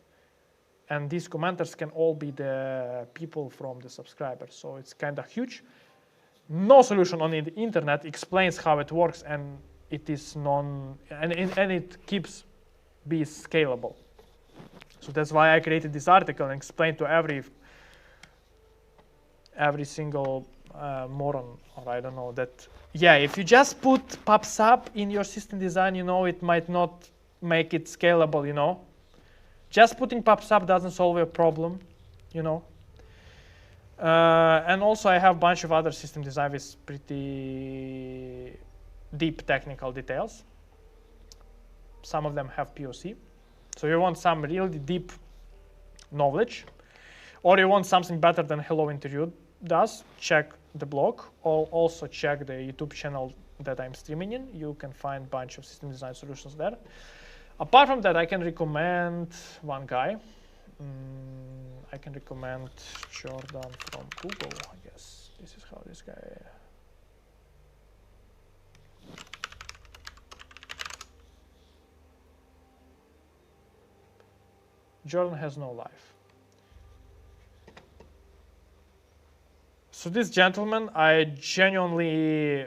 and these commenters can all be the people from the subscribers. So it's kind of huge. No solution on the internet explains how it works, and it is and it keeps be scalable. So that's why I created this article and explained to every single moron, or I don't know, that yeah, if you just put PubSub in your system design, it might not make it scalable, Just putting PubSub doesn't solve your problem, And also I have a bunch of other system design with pretty deep technical details. Some of them have POC. So you want some really deep knowledge, or you want something better than Hello Interview does, check the blog, or also check the YouTube channel that I'm streaming in. You can find a bunch of system design solutions there. Apart from that, I can recommend one guy. I can recommend Jordan from Google, I guess. This is how this guy... Jordan has no life. So this gentleman, I genuinely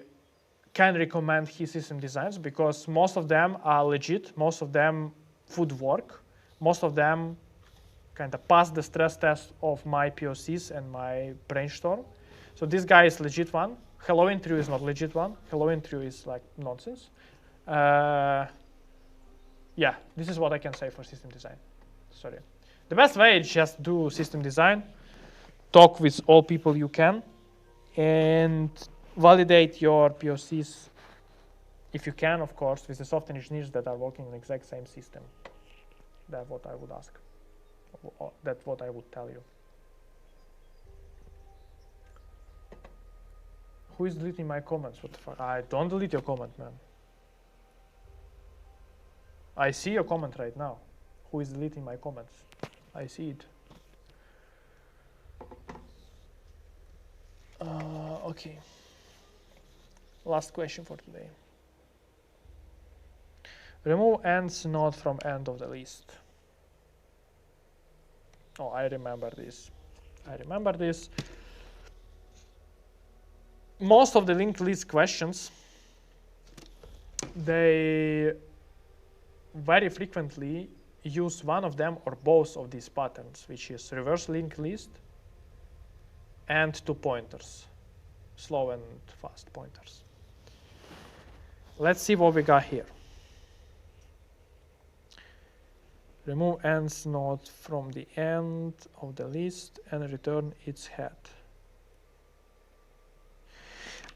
can recommend his system designs because most of them are legit, most of them would work, most of them kind of pass the stress test of my POCs and my brainstorm. So this guy is legit one. Hello Interview is not legit one. Hello Interview is like nonsense. Yeah, this is what I can say for system design. Sorry. The best way is just do system design, talk with all people you can, and validate your POCs, if you can, of course, with the software engineers that are working on the exact same system. That's what I would ask. That's what I would tell you. Who is deleting my comments? What the fuck? I don't delete your comment, man. I see your comment right now. Who is deleting my comments? I see it. Okay. Last question for today. Remove ends not from end of the list. Oh, I remember this. Most of the linked list questions, they very frequently use one of them or both of these patterns, which is reverse linked list and 2 pointers, slow and fast pointers. Let's see what we got here. Remove ends not from the end of the list and return its head.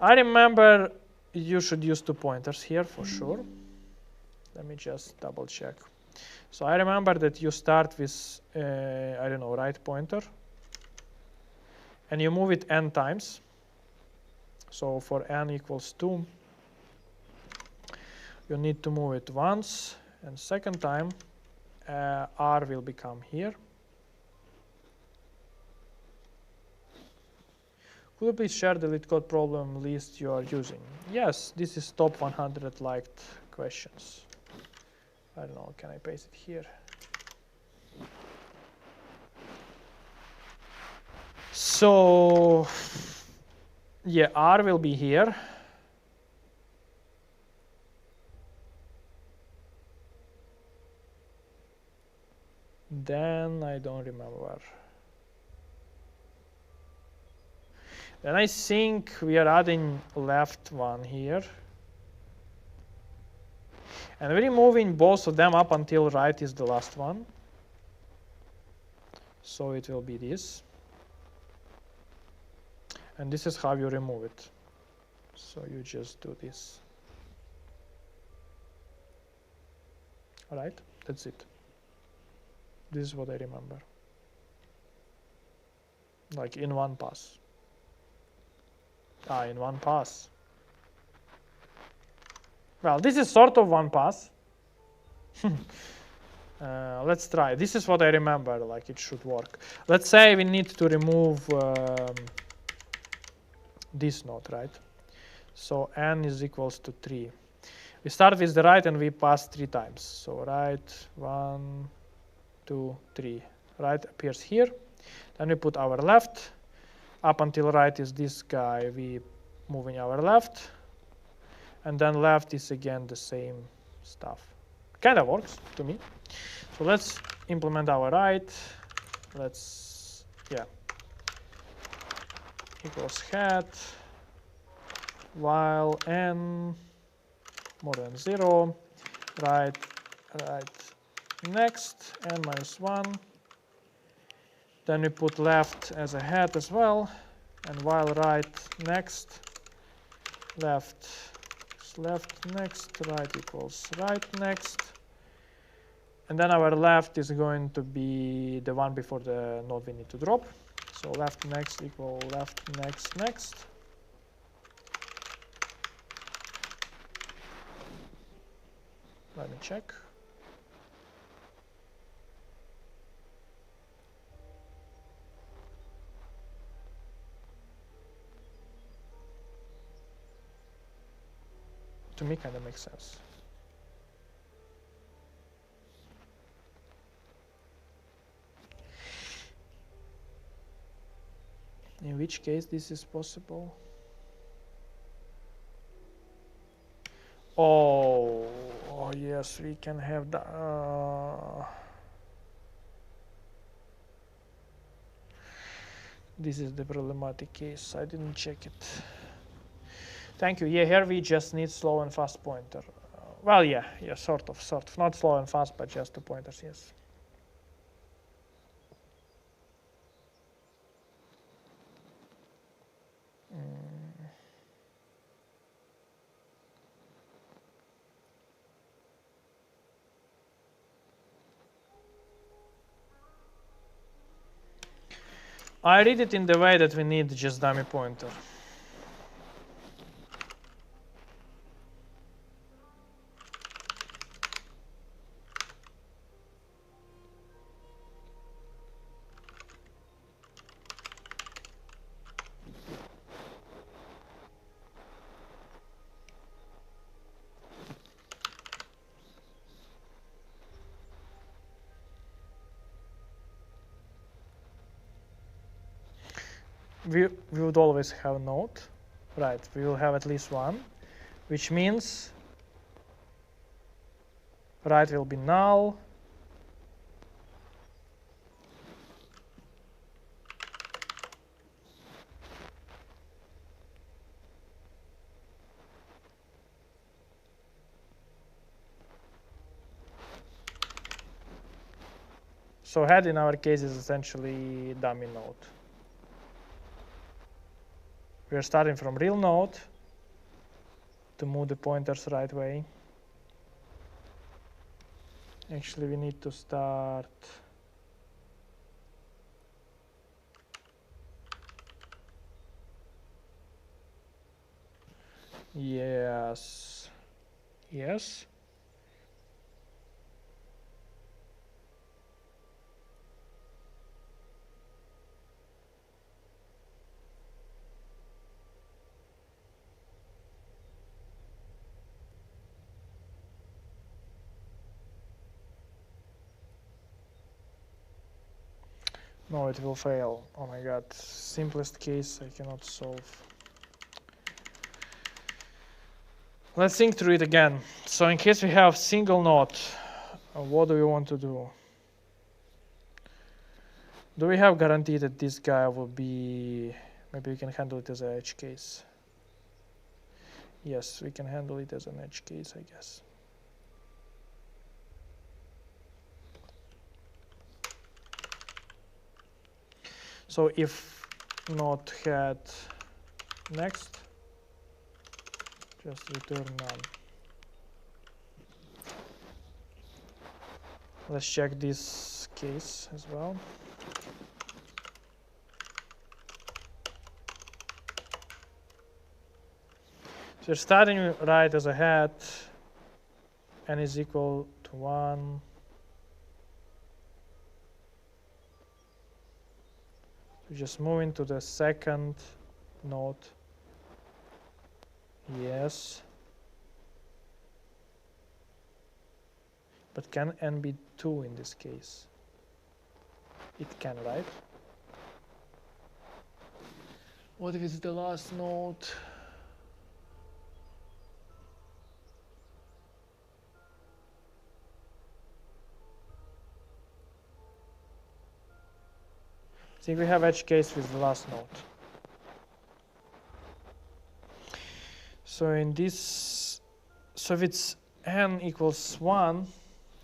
I remember you should use 2 pointers here for sure. Let me just double check. So I remember that you start with, I don't know, right pointer, and you move it n times. So for n equals 2, you need to move it once, and second time, R will become here. Could you please share the LeetCode problem list you are using? Yes, this is top 100 liked questions. I don't know, can I paste it here? So, yeah, R will be here. Then I don't remember. Then I think we are adding left one here. And we're moving both of them up until right is the last one. So it will be this. And this is how you remove it. So you just do this. All right, that's it. This is what I remember. Like in one pass. In one pass. Well, this is sort of one pass. Let's try. This is what I remember, like it should work. Let's say we need to remove this node, right? So n is equals to 3. We start with the right and we pass 3 times. So right, 1, 2, 3. Right appears here. Then we put our left. Up until right is this guy. We moving our left. And then left is again the same stuff. Kind of works to me. So let's implement our right. Let's, yeah. Equals hat while n more than 0. Right next, n minus 1. Then we put left as a hat as well. And while right next, left next, right equals right next. And then our left is going to be the one before the node we need to drop. So left next equal left next next. Let me check. To me, kind of makes sense. In which case this is possible? Oh yes, we can have the. This is the problematic case. I didn't check it. Thank you. Yeah, here we just need slow and fast pointer. Well, yeah, sort of. Not slow and fast, but just the pointers, yes. I read it in the way that we need just dummy pointer. We would always have a node, right? We will have at least one, which means right will be null. So head in our case is essentially dummy node. We are starting from real node to move the pointers right way. Actually, we need to start. Yes. No, it will fail. Oh my god. Simplest case I cannot solve. Let's think through it again. So in case we have single node, what do we want to do? Do we have guarantee that this guy will be... Maybe we can handle it as an edge case. Yes, we can handle it as an edge case, I guess. So if not had next, just return none. Let's check this case as well. So you're starting right as a head, n is equal to 1. You just move into the second node. Yes. But can n be 2 in this case? It can, right? What if it's the last node? I think we have edge case with the last node. So in this, so if it's n equals 1,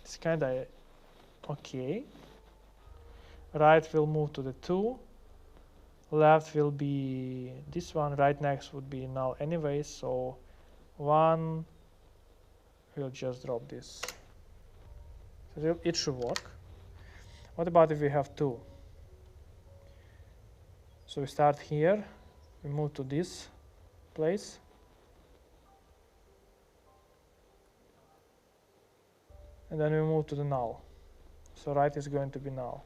it's kind of okay. Right will move to the 2. Left will be this one. Right next would be null anyway. So 1 will just drop this. So it should work. What about if we have 2? So we start here. We move to this place. And then we move to the null. So right is going to be null.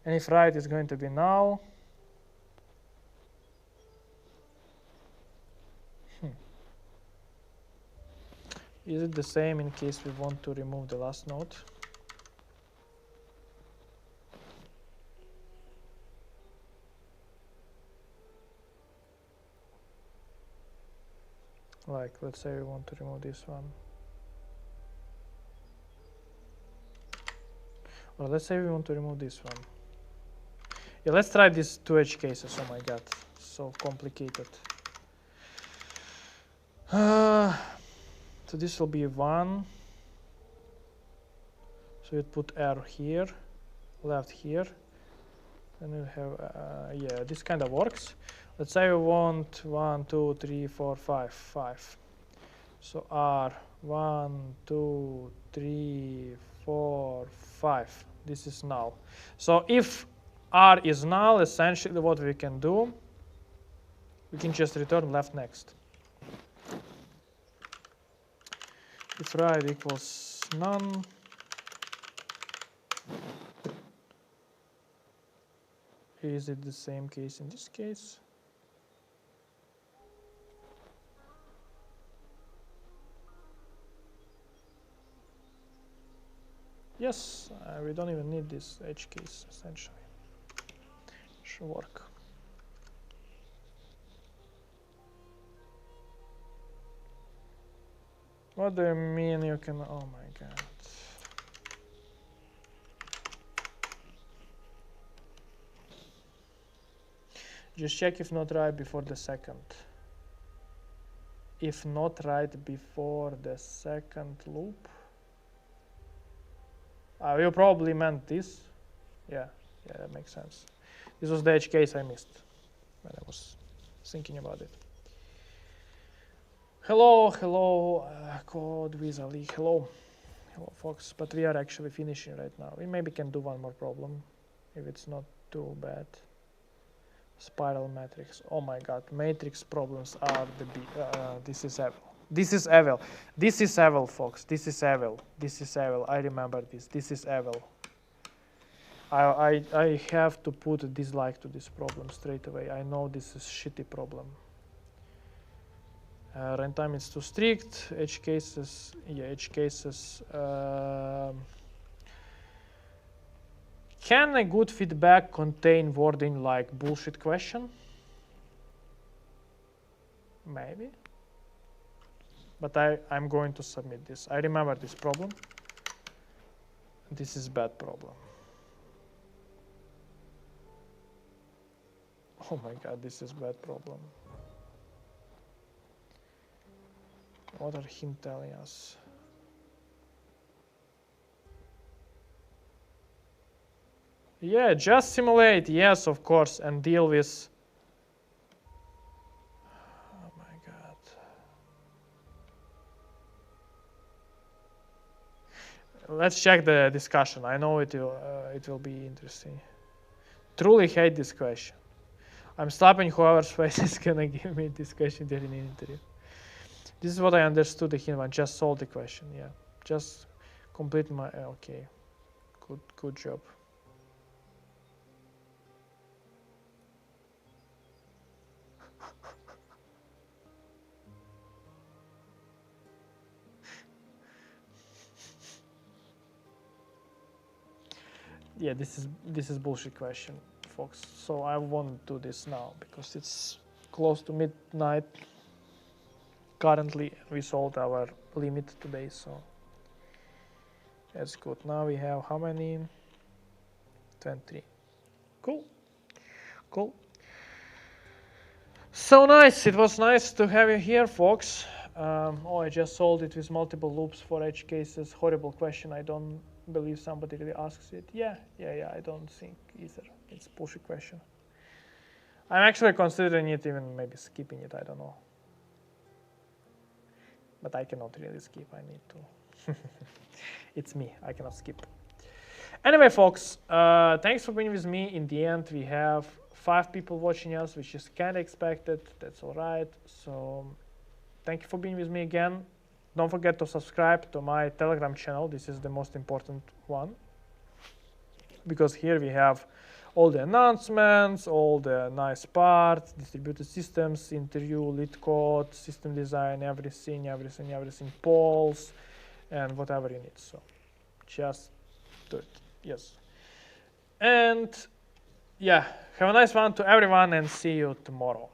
And if right is going to be null, is it the same in case we want to remove the last node? Like, let's say we want to remove this one. Or let's say we want to remove this one. Yeah, let's try these 2 edge cases. Oh my god, so complicated. So this will be 1. So you'd put arrow here, left here. Then we have, yeah, this kind of works. Let's say we want 1, 2, 3, 4, 5, 5. So R, 1, 2, 3, 4, 5. This is null. So if R is null, essentially what we can do, we can just return left next. If right equals none, is it the same case in this case? Yes, we don't even need this edge case, essentially. Should work. What do you mean you can... Oh my god. Just check if not right before the second. If not right before the second loop. You probably meant this. Yeah, that makes sense. This was the edge case I missed when I was thinking about it. Hello, Code Visually. Hello, folks. But we are actually finishing right now. We maybe can do one more problem if it's not too bad. Spiral matrix. Oh my god, matrix problems are the big. This is evil. This is evil. This is evil, folks. This is evil. This is evil. I remember this. This is evil. I have to put a dislike to this problem straight away. I know this is shitty problem. Runtime is too strict. Edge cases. Yeah, edge cases. Can a good feedback contain wording like bullshit question? Maybe. But I'm going to submit this. I remember this problem. This is bad problem. Oh my god, this is bad problem. What are him telling us? Yeah, just simulate, yes, of course, and deal with... Oh my god. Let's check the discussion. I know it will be interesting. Truly hate this question. I'm slapping whoever's face is gonna give me this question during the interview. This is what I understood the hint one. Just solve the question, yeah. Just complete my... Okay, good job. Yeah, this is bullshit question, folks. So I won't do this now because it's close to midnight. Currently, we solved our limit today, so that's good. Now we have how many? 23. Cool. So nice. It was nice to have you here, folks. I just solved it with multiple loops for edge cases. Horrible question. I don't believe somebody really asks it. Yeah. I don't think either. It's a bullshit question. I'm actually considering it, even maybe skipping it. I don't know. But I cannot really skip. I need to. It's me. I cannot skip. Anyway, folks, thanks for being with me. In the end, we have 5 people watching us, which is kind of expected. That's all right. So thank you for being with me again. Don't forget to subscribe to my Telegram channel. This is the most important one, because here we have all the announcements, all the nice parts, distributed systems, interview, LeetCode, system design, everything, polls, and whatever you need. So just do it. Yes. And yeah, have a nice one to everyone, and see you tomorrow.